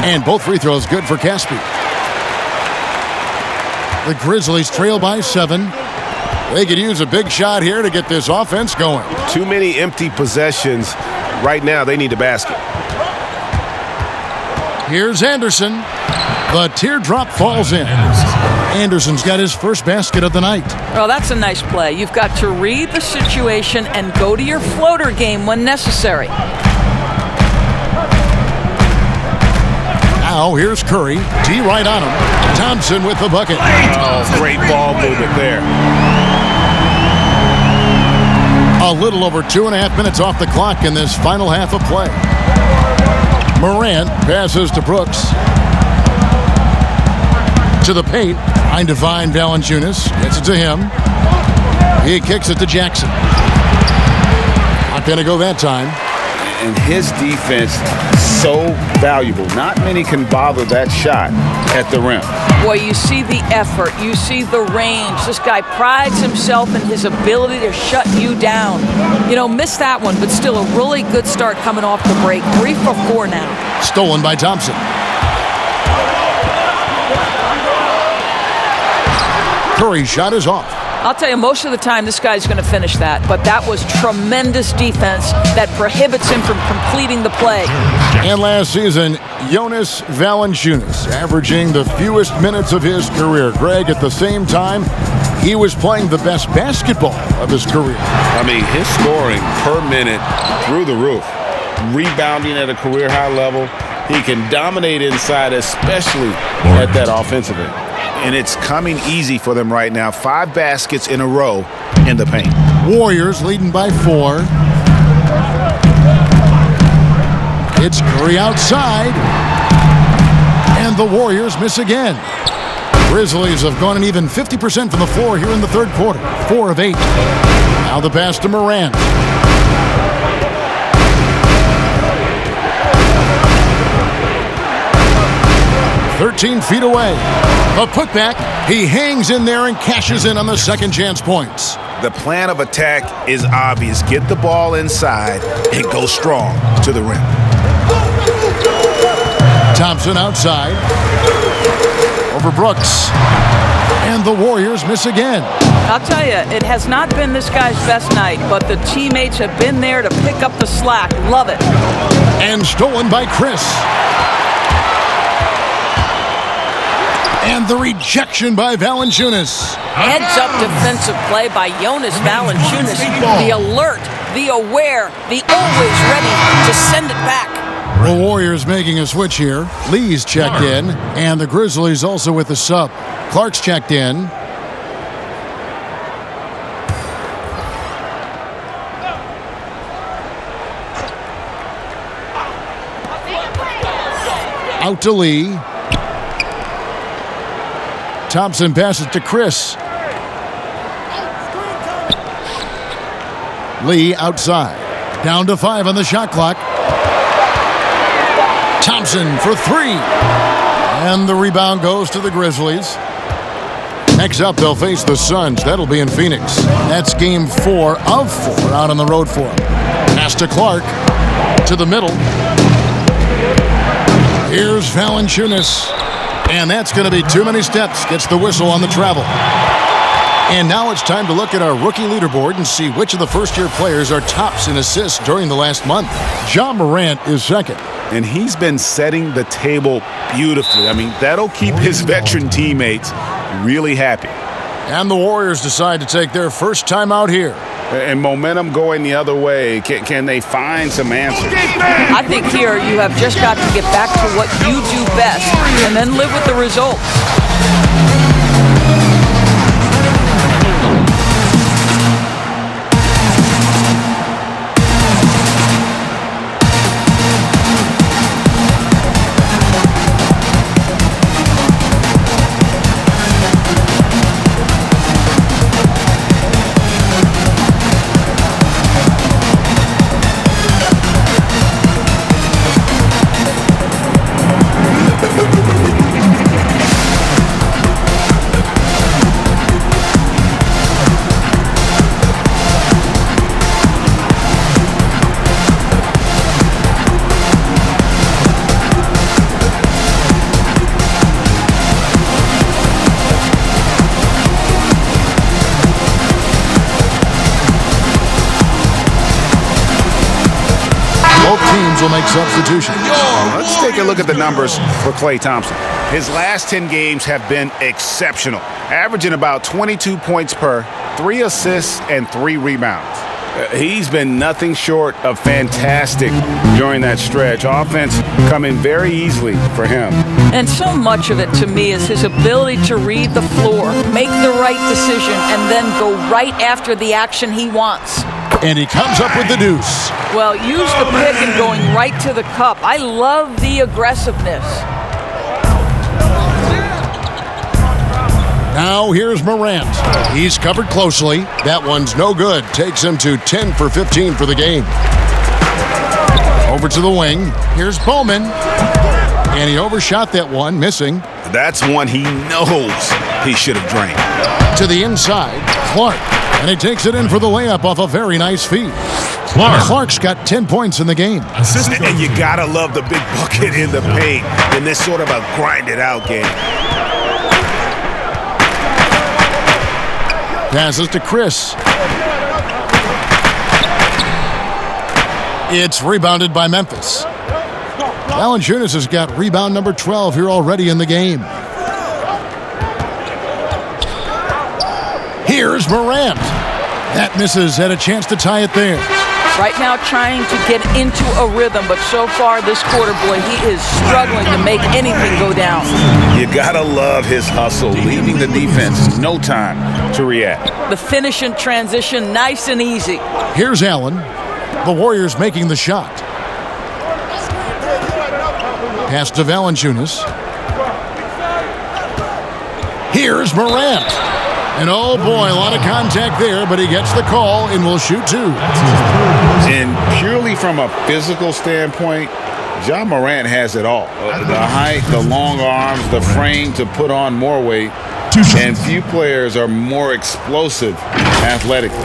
And both free throws good for Caspi. The Grizzlies trail by 7. They could use a big shot here to get this offense going. Too many empty possessions. Right now, they need a basket. Here's Anderson. The teardrop falls in. Anderson's got his first basket of the night. Oh, that's a nice play. You've got to read the situation and go to your floater game when necessary. Now here's Curry. D right on him. Thompson with the bucket. Oh, great ball movement there. A little over 2.5 minutes off the clock in this final half of play. Morant passes to Brooks. To the paint. Behind Dwyane Valanciunas. Gets it to him. He kicks it to Jackson. Not going to go that time. And his defense so valuable. Not many can bother that shot at the rim. Boy, you see the effort. You see the range. This guy prides himself in his ability to shut you down. You know, missed that one, but still a really good start coming off the break. 3 for 4 now. Stolen by Thompson. Curry's shot is off. I'll tell you, most of the time this guy's going to finish that, but that was tremendous defense that prohibits him from completing the play. And last season, Jonas Valanciunas averaging the fewest minutes of his career. Greg, at the same time, he was playing the best basketball of his career. I mean, his scoring per minute through the roof. Rebounding at a career high level. He can dominate inside, especially at that offensive end. And it's coming easy for them right now. 5 baskets in a row in the paint. Warriors leading by 4. It's Curry outside. And the Warriors miss again. Grizzlies have gone an even 50% from the floor here in the third quarter. 4 of 8. Now the pass to Morant. "13 feet away. A putback. He hangs in there and cashes in on the second chance points. The plan of attack is obvious. Get the ball inside and go strong to the rim. Thompson outside. Over Brooks. And the Warriors miss again. I'll tell you, it has not been this guy's best night, but the teammates have been there to pick up the slack. Love it. And stolen by Chris. And the rejection by Valanciunas. Heads-up defensive play by Jonas Valanciunas. The alert, the aware, the always ready to send it back. The Warriors making a switch here. Lee's checked in, and the Grizzlies also with the sub. Clark's checked in. Out to Lee. Thompson passes to Chris. Lee outside. Down to 5 on the shot clock. Thompson for 3. And the rebound goes to the Grizzlies. Next up, they'll face the Suns. That'll be in Phoenix. That's game 4 of 4 out on the road for them. Pass to Clark. To the middle. Here's Valanciunas. And that's going to be too many steps. Gets the whistle on the travel. And now it's time to look at our rookie leaderboard and see which of the first-year players are tops in assists during the last month. Ja Morant is second. And he's been setting the table beautifully. I mean, that'll keep his veteran teammates really happy. And the Warriors decide to take their first time out here. And momentum going the other way. Can they find some answers? I think here you have just got to get back to what you do best and then live with the results. teams will make substitutions. Let's take a look at the numbers for Klay Thompson. His last 10 games have been exceptional, averaging about 22 points per, 3 assists, and 3 rebounds. He's been nothing short of fantastic during that stretch. Offense coming very easily for him. And so much of it to me is his ability to read the floor, make the right decision, and then go right after the action he wants. And he comes up with the deuce. Well, use the pick and going right to the cup. I love the aggressiveness. Now here's Morant. He's covered closely. That one's no good. Takes him to 10 for 15 for the game. Over to the wing. Here's Bowman. And he overshot that one, missing. That's one he knows he should have drained. To the inside, Clark. And he takes it in for the layup off a very nice feed. Clark's got 10 points in the game. And you gotta love the big bucket in the paint in this sort of a grinded-out game. Passes to Chris. It's rebounded by Memphis. Valanciunas has got rebound number 12 here already in the game. Here's Morant. That misses. Had a chance to tie it there. Right now trying to get into a rhythm, but so far this quarter, boy, he is struggling to make anything go down. You gotta love his hustle, leaving the defense no time to react. The finish in transition, nice and easy. Here's Allen. The Warriors making the shot. Pass to Valanciunas. Here's Morant. And oh boy, a lot of contact there, but he gets the call and will shoot 2. And purely from a physical standpoint, Ja Morant has it all. The height, the long arms, the frame to put on more weight. And few players are more explosive athletically.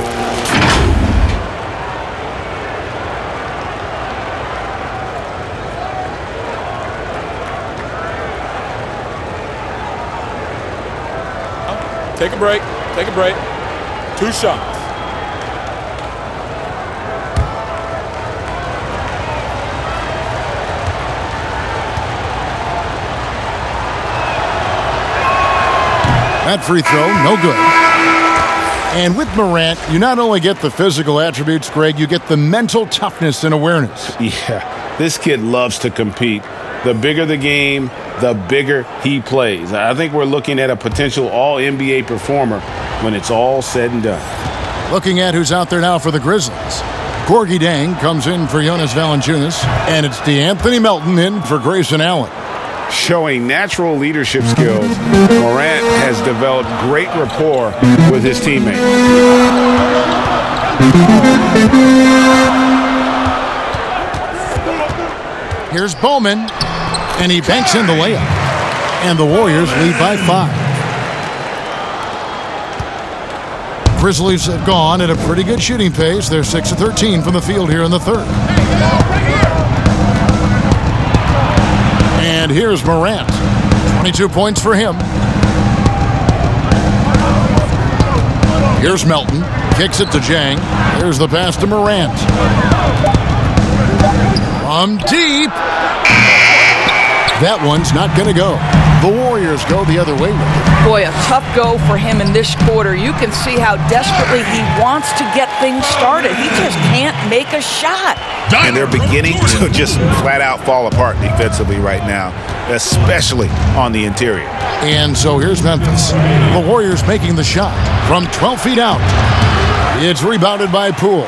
Take a break. Take a break. 2 shots. That free throw, no good. And with Morant, you not only get the physical attributes, Greg, you get the mental toughness and awareness. Yeah, this kid loves to compete. The bigger the game, the bigger he plays. I think we're looking at a potential all-NBA performer when it's all said and done. Looking at who's out there now for the Grizzlies. Gorgie Dang comes in for Jonas Valanciunas, and it's DeAnthony Melton in for Grayson Allen. Showing natural leadership skills, Morant has developed great rapport with his teammates. Here's Bowman, and he banks in the layup. And the Warriors lead by 5. Grizzlies have gone at a pretty good shooting pace. They're 6 of 13 from the field here in the third. And here's Morant. 22 points for him. Here's Melton. Kicks it to Jang. There's the pass to Morant. From deep. That one's not going to go. The Warriors go the other way with it. Boy, a tough go for him in this quarter. You can see how desperately he wants to get things started. He just can't make a shot. And they're beginning to just flat out fall apart defensively right now, especially on the interior. And so here's Memphis. The Warriors making the shot from 12 feet out. It's rebounded by Poole.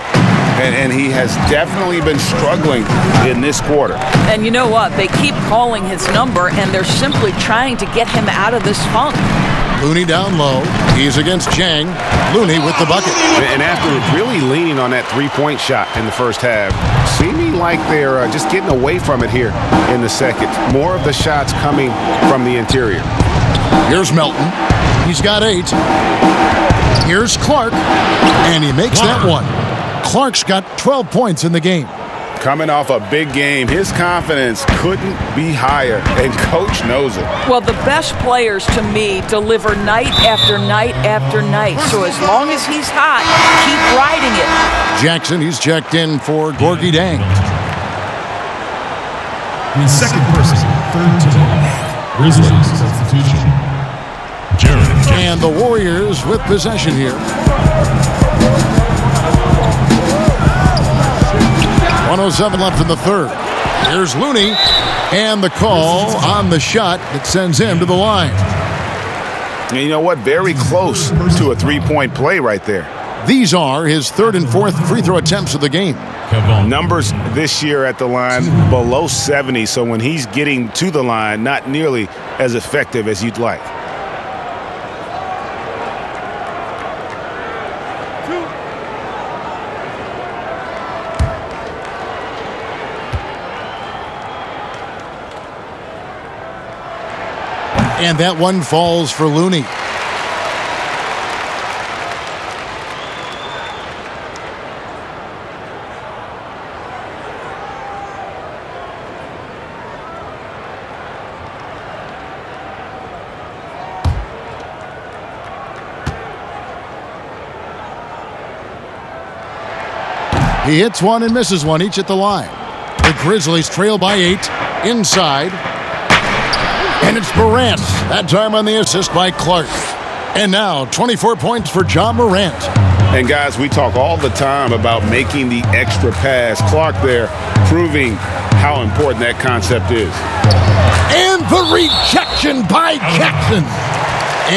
And he has definitely been struggling in this quarter. And you know what? They keep calling his number, and they're simply trying to get him out of this funk. Looney down low. He's against Jang. Looney with the bucket. And after really leaning on that three-point shot in the first half, seeming like they're just getting away from it here in the second. More of the shots coming from the interior. Here's Melton. He's got 8. Here's Clark, and he makes that one. Clark's got 12 points in the game. Coming off a big game, his confidence couldn't be higher, and Coach knows it. Well, the best players, to me, deliver night after night after night. So as long as he's hot, keep riding it. Jackson, he's checked in for Gorgie Dang. The second person, third team. Grizzlies substitution. And the Warriors with possession here. 1:07 left in the third. Here's Looney, and the call on the shot that sends him to the line. And you know what? Very close to a three-point play right there. These are his third and fourth free throw attempts of the game. Numbers this year at the line below 70, so when he's getting to the line, not nearly as effective as you'd like. And that one falls for Looney. He hits one and misses one, each at the line. The Grizzlies trail by 8, inside. And it's Morant, that time on the assist by Clark. And now 24 points for John Morant. And guys, we talk all the time about making the extra pass. Clark there proving how important that concept is. And the rejection by Jackson.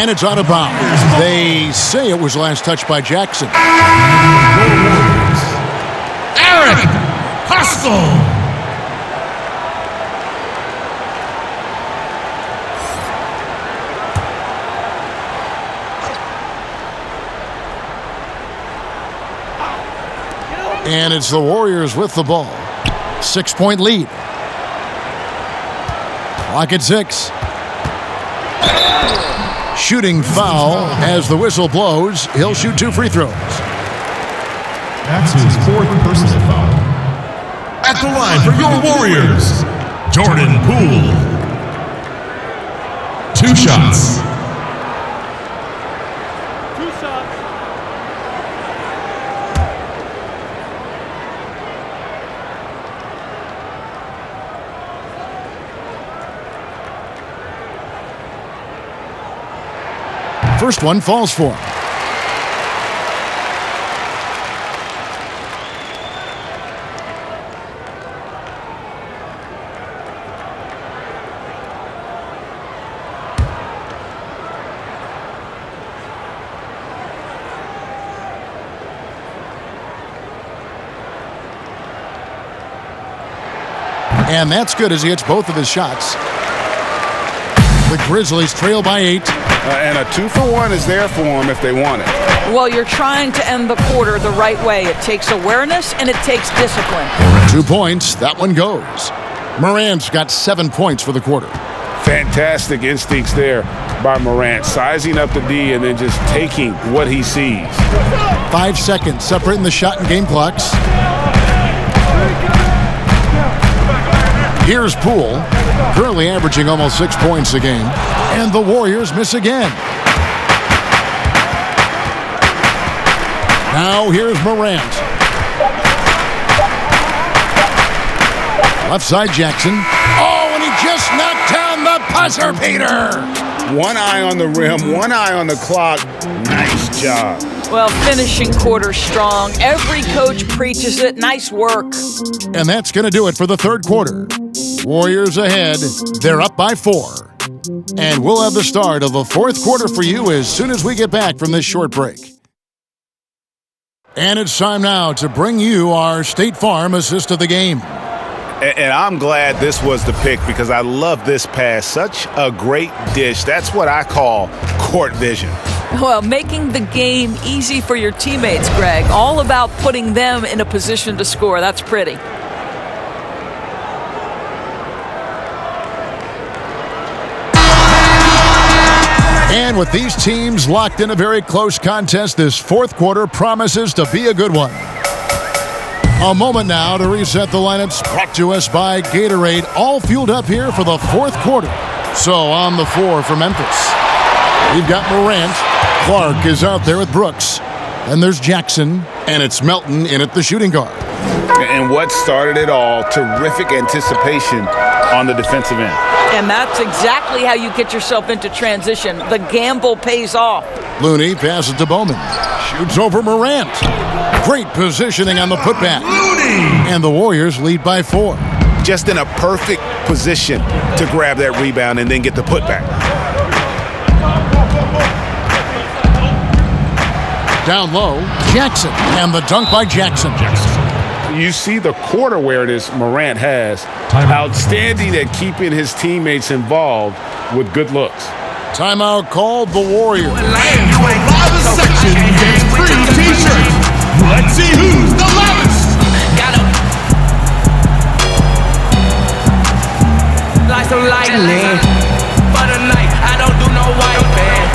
And it's out of bounds. They say it was last touched by Jackson. Eric Hustle. And it's the Warriors with the ball. 6-point lead. Clock at 6. Shooting foul as the whistle blows. He'll shoot 2 free throws. That's his fourth personal foul. At the line for your Warriors, Jordan Poole. 2 shots. First one falls for him. And that's good as he hits both of his shots. The Grizzlies trail by 8. And a 2-for-1 is there for them if they want it. Well, you're trying to end the quarter the right way. It takes awareness and it takes discipline. 2 points. That one goes. Morant's got 7 points for the quarter. Fantastic instincts there by Morant, sizing up the D and then just taking what he sees. 5 seconds separating the shot and game clocks. Here's Poole, currently averaging almost 6 points a game. And the Warriors miss again. Now here's Morant. Left side Jackson. Oh, and he just knocked down the buzzer beater. One eye on the rim, one eye on the clock. Nice job. Well, finishing quarter strong. Every coach preaches it. Nice work. And that's going to do it for the third quarter. Warriors ahead. They're up by 4. And we'll have the start of the fourth quarter for you as soon as we get back from this short break. And it's time now to bring you our State Farm assist of the game. And I'm glad this was the pick because I love this pass. Such a great dish. That's what I call court vision. Well, making the game easy for your teammates, Greg. All about putting them in a position to score. That's pretty. And with these teams locked in a very close contest, this fourth quarter promises to be a good one. A moment now to reset the lineups, brought to us by Gatorade, all fueled up here for the fourth quarter. So on the floor for Memphis, we've got Morant. Clark is out there with Brooks. And there's Jackson, and it's Melton in at the shooting guard. And what started it all, terrific anticipation on the defensive end. And that's exactly how you get yourself into transition. The gamble pays off. Looney passes to Bowman. Shoots over Morant. Great positioning on the putback. And the Warriors lead by 4. Just in a perfect position to grab that rebound and then get the putback. Down low, Jackson. And the dunk by Jackson. You see the court awareness Morant has. Outstanding at keeping his teammates involved with good looks. Timeout called the Warriors. Section gets free t-shirts. Let's see who's the loudest. Like some lightning for the night. I don't do no white band.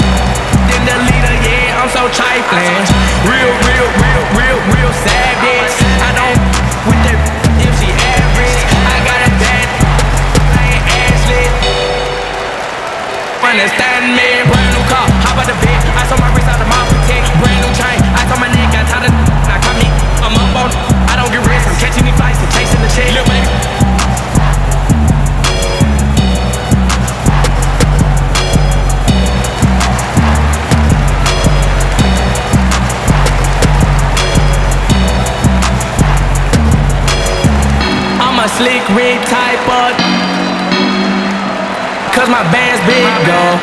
Then the leader, yeah, I'm so trifling. Real savage. I don't with the if she average. I got a bad playing Ashley. Understand me? Brand new car, hop out the bed. I saw my wrist out of my protect. Brand new chain. I saw my neck got tired of. Now come me, I'm up on. I don't get rest. I'm catching these flights and chasing the shit. Little baby. Slick rig type up, cause my band's big, though.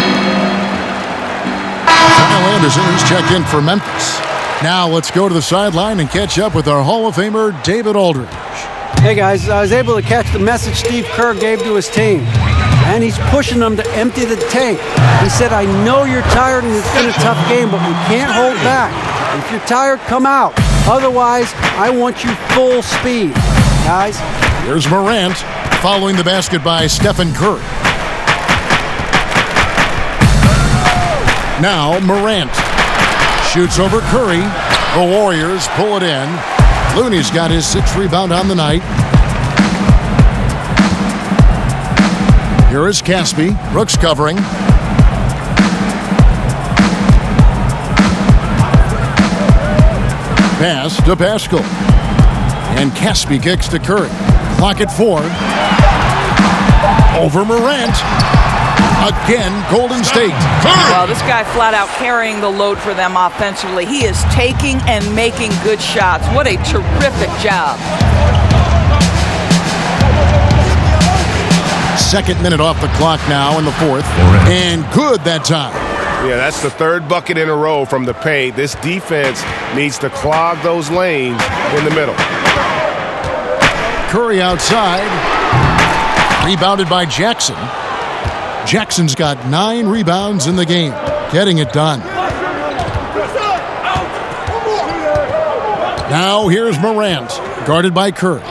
Kyle Anderson is checked in for Memphis. Now let's go to the sideline and catch up with our Hall of Famer, David Aldridge. Hey guys, I was able to catch the message Steve Kerr gave to his team. And he's pushing them to empty the tank. He said, I know you're tired and it's been a tough game, but we can't hold back. If you're tired, come out. Otherwise, I want you full speed. Guys. Here's Morant, following the basket by Stephen Curry. Now Morant shoots over Curry. The Warriors pull it in. Looney's got his 6th rebound on the night. Here is Caspi. Brooks covering. Pass to Pascal. And Caspi kicks to Curry. Clock at 4. Over Morant. Again, Golden State. Well, this guy flat out carrying the load for them offensively. He is taking and making good shots. What a terrific job. 2nd minute off the clock now in the 4th. And good that time. Yeah, that's the 3rd bucket in a row from the paint. This defense needs to clog those lanes in the middle. Curry outside. Rebounded by Jackson. Jackson's got 9 rebounds in the game. Getting it done. Now here's Morant. Guarded by Curry.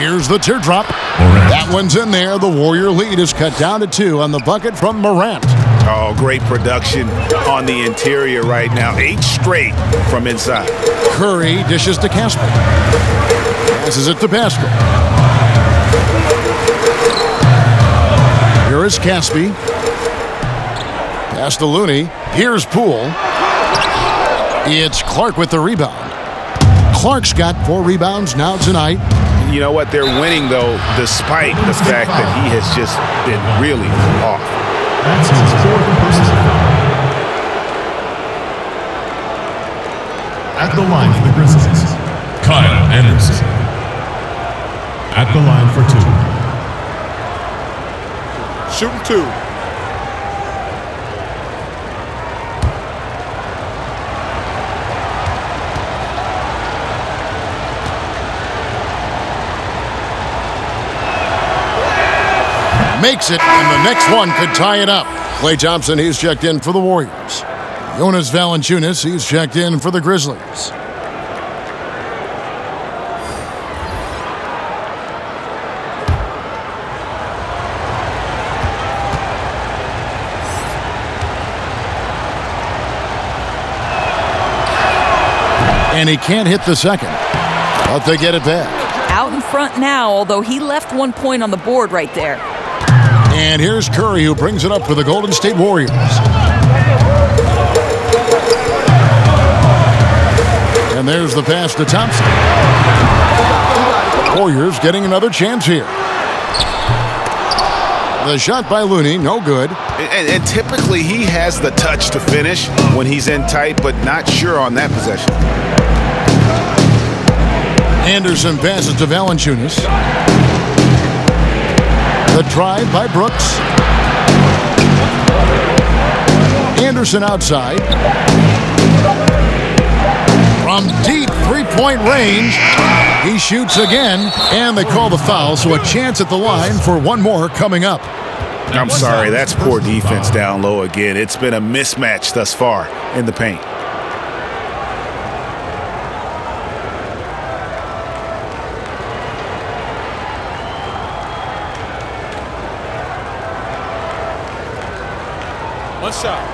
Here's the teardrop. That one's in there. The Warrior lead is cut down to 2 on the bucket from Morant. Oh, great production on the interior right now. 8 straight from inside. Curry dishes to Casper. Passes it to Pascal. Here is Caspi. Pass to Looney. Here's Poole. It's Clark with the rebound. Clark's got 4 rebounds now tonight. You know what? They're winning, though, despite the fact that he has just been really off. That's his 4th personal foul. At the line for the Grizzlies, Kyle Anderson. At the line for 2. Shooting 2. Makes it, and the next one could tie it up. Klay Thompson, he's checked in for the Warriors. Jonas Valanciunas, he's checked in for the Grizzlies. And he can't hit the second, but they get it back. Out in front now, although he left 1 point on the board right there. And here's Curry, who brings it up for the Golden State Warriors. And there's the pass to Thompson. Warriors getting another chance here. The shot by Looney, no good. And typically he has the touch to finish when he's in tight, but not sure on that possession. Anderson passes to Valanciunas. The drive by Brooks. Anderson outside. From deep three-point range, he shoots again, and they call the foul, so a chance at the line for one more coming up. I'm sorry, that's poor defense down low again. It's been a mismatch thus far in the paint. One shot.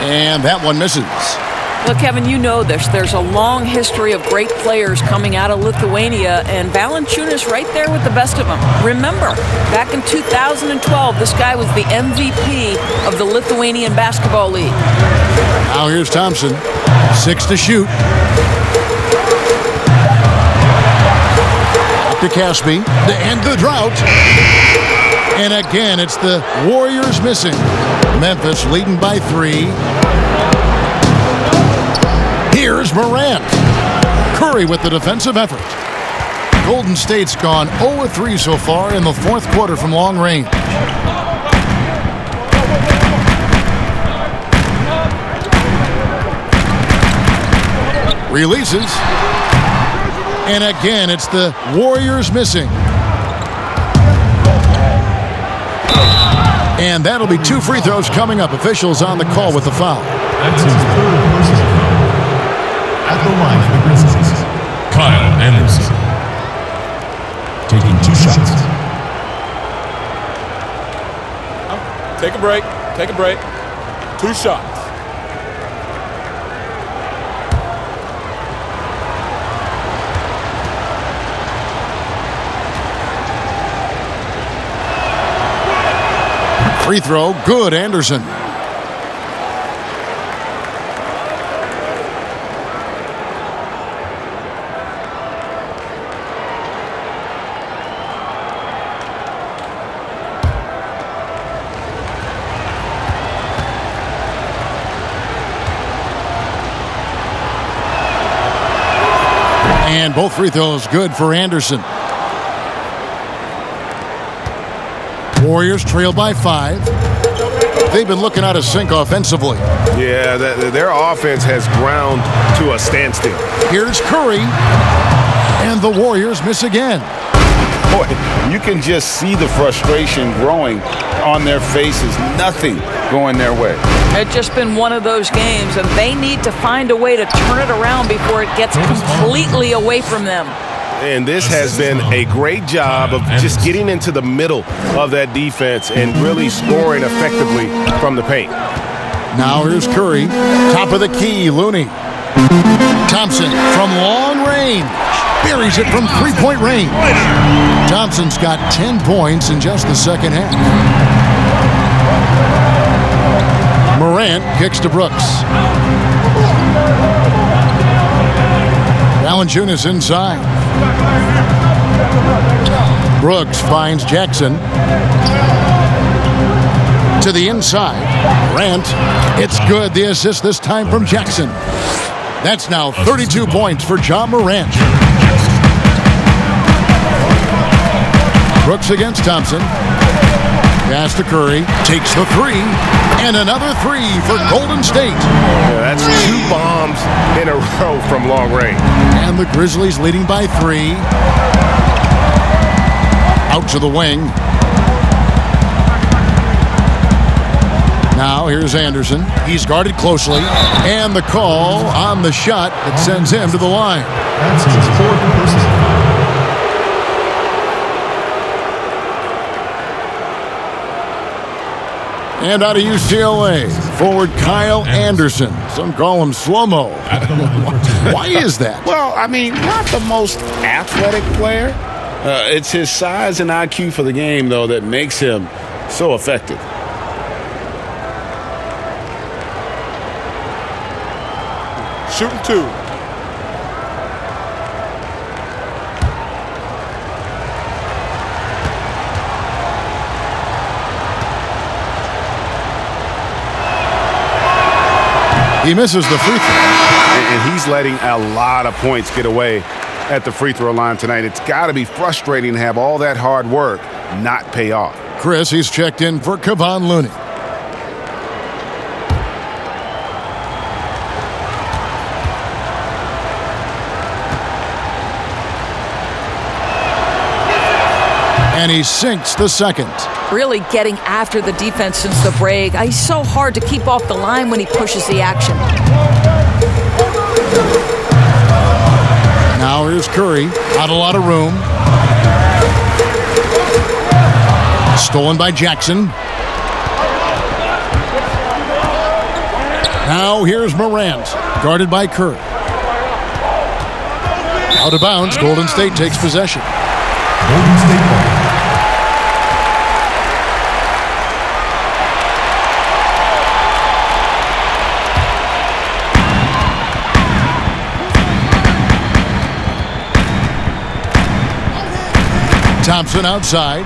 And that one misses. Well, Kevin, you know this. There's a long history of great players coming out of Lithuania, and Valanciunas right there with the best of them. Remember, back in 2012, this guy was the MVP of the Lithuanian Basketball League. Now here's Thompson. 6 to shoot. To Caspi to end the drought. And again, it's the Warriors missing. Memphis leading by 3. Here's Morant. Curry with the defensive effort. Golden State's gone 0-3 so far in the fourth quarter from long range. Releases. And again, it's the Warriors missing. And that'll be 2 free throws coming up. Officials on the call with the foul. That's his third personal foul. At the line for the Grizzlies, Kyle Anderson. Taking 2 shots. Take a break. Take a break. 2 shots. Free throw, good, Anderson. And both free throws good for Anderson. Warriors trail by 5. They've been looking out of sync offensively. Yeah, their offense has ground to a standstill. Here's Curry, and the Warriors miss again. Boy, you can just see the frustration growing on their faces. Nothing going their way. It's just been one of those games, and they need to find a way to turn it around before it gets completely away from them. And this has been a great job of just getting into the middle of that defense and really scoring effectively from the paint. Now here's Curry. Top of the key, Looney. Thompson from long range. Buries it from three-point range. Thompson's got 10 points in just the second half. Morant kicks to Brooks. Valanciunas inside. Brooks finds Jackson. To the inside. Morant. It's good. The assist this time from Jackson. That's now 32 points for John Morant. Brooks against Thompson. Pass to Curry. Takes the 3. And another 3 for Golden State. Yeah, that's 2 bombs in a row from long range. And the Grizzlies leading by 3. Out to the wing. Now here's Anderson. He's guarded closely. And the call on the shot that sends him to the line. That's his 4th personal foul. And out of UCLA, forward Kyle Anderson. Some call him slow-mo. Why is that? Well, I mean, not the most athletic player. It's his size and IQ for the game, though, that makes him so effective. shooting 2. He misses the free throw. And he's letting a lot of points get away at the free throw line tonight. It's got to be frustrating to have all that hard work not pay off. Chris, he's checked in for Kevon Looney. And he sinks the second. Really getting after the defense since the break. He's so hard to keep off the line when he pushes the action. Now here's Curry. Not a lot of room. Stolen by Jackson. Now here's Morant. Guarded by Curry. Out of bounds. Golden State takes possession. Golden State ball. Thompson outside.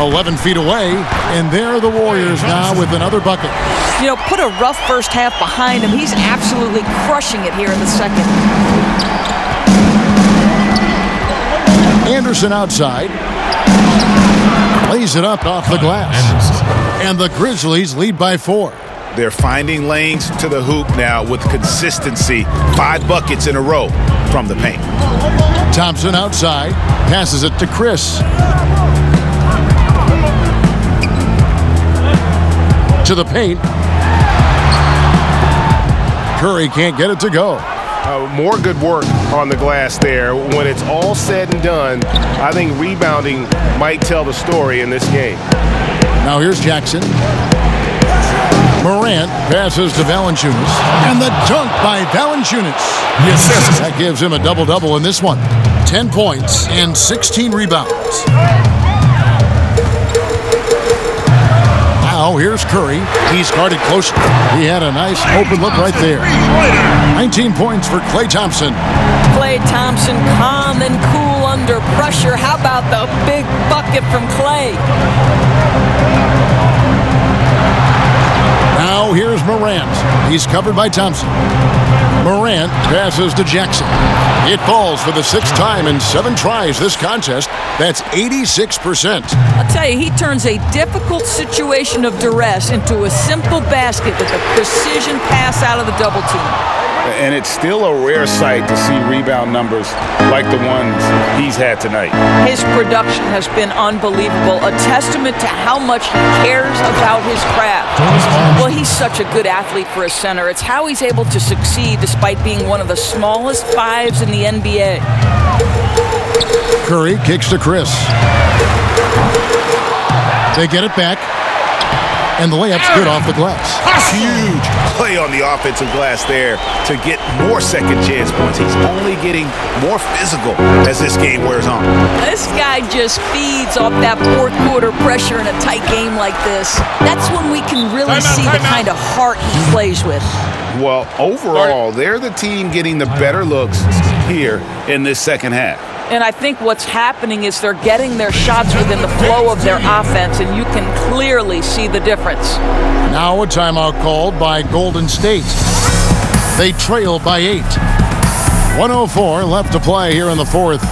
"11 feet away, and there are the Warriors now with another bucket." You know, put a rough first half behind him. He's absolutely crushing it here in the second. Anderson outside. Lays it up off the glass. And the Grizzlies lead by 4. They're finding lanes to the hoop now with consistency. 5 buckets in a row from the paint. Thompson outside. Passes it to Chris. To the paint. Curry can't get it to go. More good work on the glass there. When it's all said and done, I think rebounding might tell the story in this game. Now here's Jackson. Morant passes to Valanciunas. And the dunk by Valanciunas. Yes, sir. That gives him a double-double in this one. 10 points and 16 rebounds. Now here's Curry. He's guarded closely. He had a nice open look right there. 19 points for Klay Thompson. Klay Thompson calm and cool under pressure. How about the big bucket from Klay? Now here's Morant. He's covered by Thompson. Morant passes to Jackson. It falls for the 6th time in 7 tries this contest. That's 86%. I'll tell you, he turns a difficult situation of duress into a simple basket with a precision pass out of the double team. And it's still a rare sight to see rebound numbers like the ones he's had tonight. His production has been unbelievable, a testament to how much he cares about his craft. Well, he's such a good athlete for a center. It's how he's able to succeed despite being one of the smallest 5s in the NBA. Curry kicks to Chris. They get it back. And the layup's good off the glass. Huge play on the offensive glass there to get more second chance points. He's only getting more physical as this game wears on. This guy just feeds off that fourth quarter pressure in a tight game like this. That's when we can really see the kind of heart he plays with. Well, overall, they're the team getting the better looks here in this second half. And I think what's happening is they're getting their shots within the flow of their offense, and you can clearly see the difference. Now a timeout called by Golden State. They trail by 8. 1:04 left to play here in the 4th.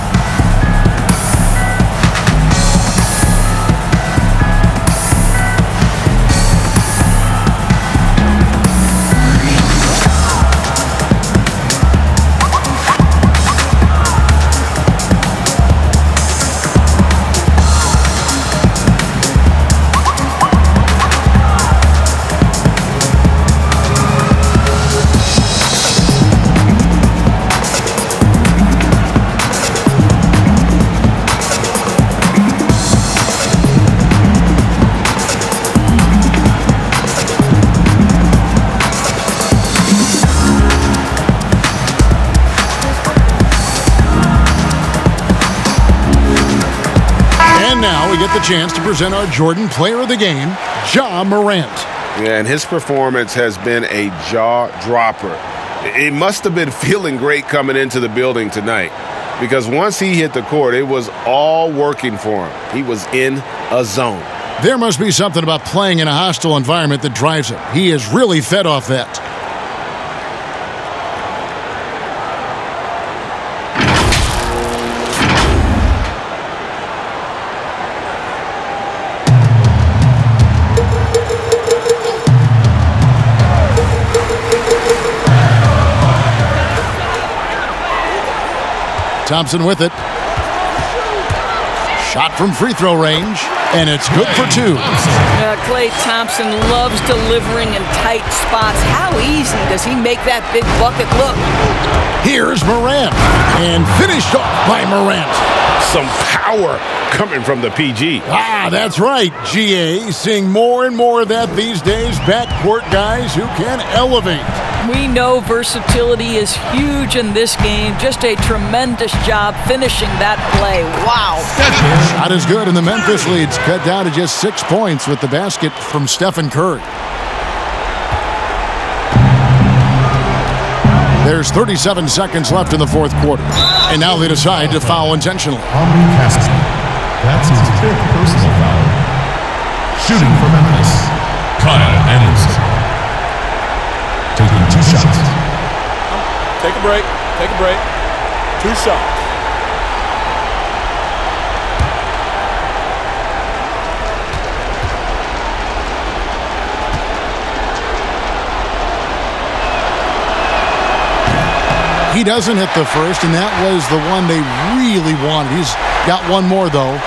now we get the chance to present our Jordan Player of the Game, Ja Morant. Yeah, and his performance has been a jaw-dropper. It must have been feeling great coming into the building tonight because once he hit the court, it was all working for him. He was in a zone. There must be something about playing in a hostile environment that drives him. He is really fed off that. Thompson with it. Shot from free throw range, and it's good for two. Klay Thompson loves delivering in tight spots. How easy does he make that big bucket look? Here's Morant, and finished off by Morant. Some power coming from the PG. That's right, GA. Seeing more and more of that these days. Backcourt guys who can elevate. We know versatility is huge in this game. Just a tremendous job finishing that play. Wow. Shot is good, and the Memphis leads cut down to just 6 points with the basket from Stephen Curry. There's 37 seconds left in the fourth quarter. And now they decide to foul intentionally. That's his 5th personal foul. Shooting for Memphis, Kyle Anderson. Taking 2 shots. Take a break. 2 shots. He doesn't hit the first, and that was the one they really wanted. He's got one more, though.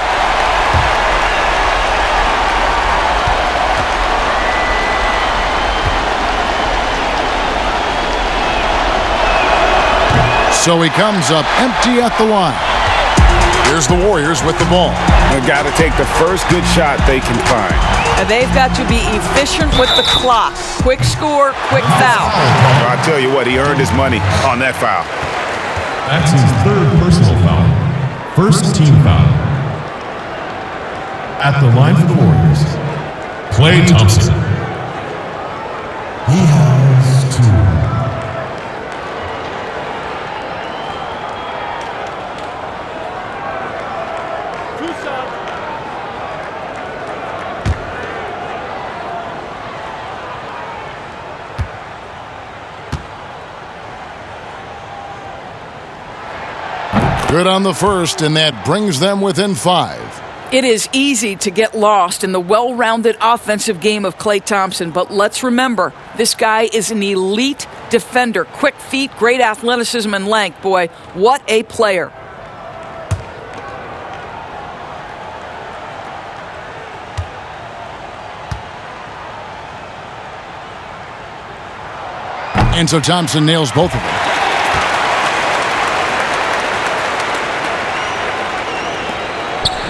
So he comes up empty at the line. Here's the Warriors with the ball. They've got to take the first good shot they can find. And they've got to be efficient with the clock. Quick score, quick foul. I tell you what, he earned his money on that foul. That's his 3rd personal foul. First team foul. At the line for the Warriors, Klay Thompson. He has 2. Good on the first, and that brings them within 5. It is easy to get lost in the well-rounded offensive game of Klay Thompson, but let's remember, this guy is an elite defender. Quick feet, great athleticism and length. Boy, what a player. And so Thompson nails both of them.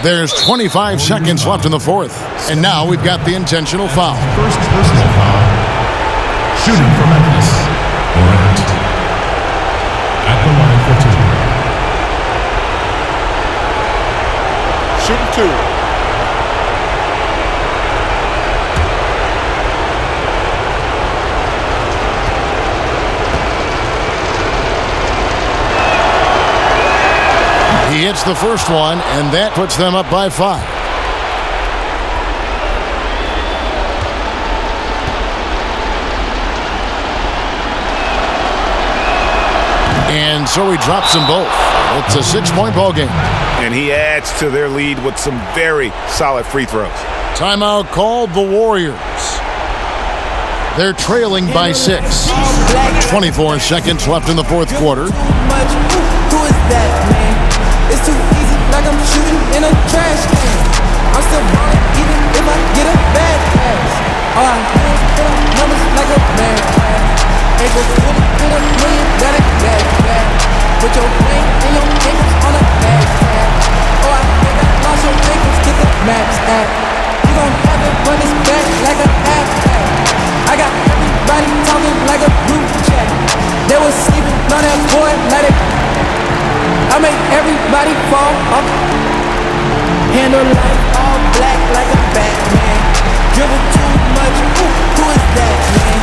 There's 25 seconds left in the fourth. And now we've got the intentional foul. First personal foul. Shooting for Memphis, Morant. At the line for 2. Shooting 2. He hits the first one, and that puts them up by 5. And so he drops them both. It's a 6-point ball game. And he adds to their lead with some very solid free throws. Timeout called the Warriors. They're trailing by 6. 24 seconds left in the fourth quarter. Who is that, man? It's too easy, like I'm shooting in a trash can. I'm still ballin' even if I get a bad pass. All I do is put up numbers like a mad cat. Ain't go fully with a million, got it bad. Put your name and your niggas on a bad cat. Oh, I think I lost your niggas, get the max at. You gon' have to run this back like a half-back. I got everybody talking like a group chat. They was sleeping on that boy, let it. I make everybody fall off. Handle life all black like a Batman. Dribble too much, who is that, man?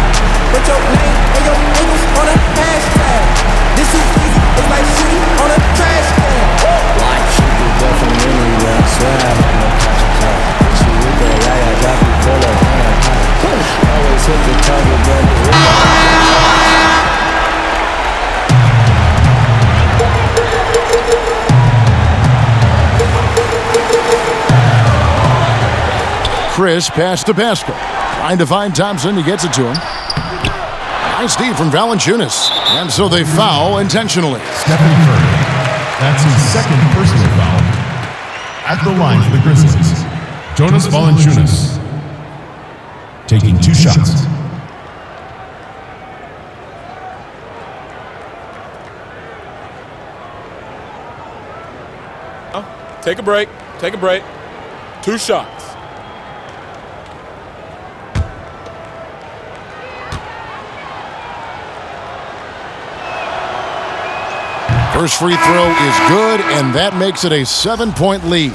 Put your name and your niggas on a hashtag. This too easy, it's like shooting on a trash can. Like shoot the ball from Lily, I swear I have no contact. She with the light, I drop you full of always hit the target, but Chris pass to Pascal. Trying to find Thompson. He gets it to him. Nice deep from Valanciunas. And so they foul intentionally. Stephen Curry. That's his second personal foul. At the line for the Grizzlies, Jonas Valanciunas. Taking 2 shots. Take a break. Take a break. 2 shots. First free throw is good, and that makes it a 7-point lead.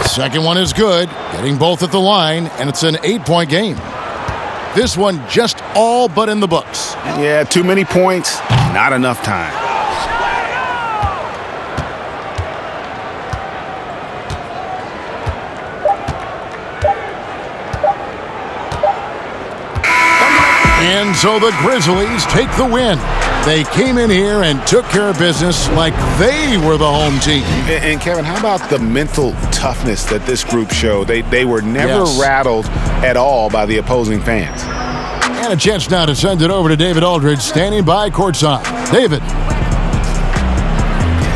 Second one is good, getting both at the line, and it's an 8-point game. This one just all but in the books. Yeah, too many points, not enough time. And so the Grizzlies take the win. They came in here and took care of business like they were the home team. And Kevin, how about the mental toughness that this group showed? They were never rattled at all by the opposing fans. And a chance now to send it over to David Aldridge, standing by courtside. David.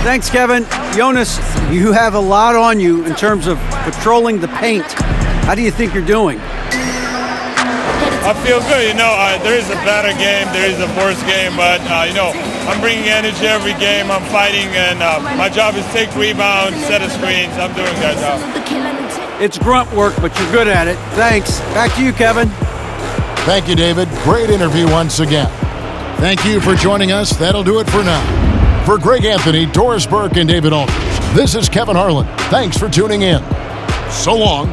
Thanks, Kevin. Jonas, you have a lot on you in terms of patrolling the paint. How do you think you're doing? I feel good. There is a better game, there is a worse game, but, I'm bringing energy every game. I'm fighting, and my job is take rebounds, set of screens. I'm doing that job. It's grunt work, but you're good at it. Thanks. Back to you, Kevin. Thank you, David. Great interview once again. Thank you for joining us. That'll do it for now. For Greg Anthony, Doris Burke, and David Aldridge, this is Kevin Harlan. Thanks for tuning in. So long.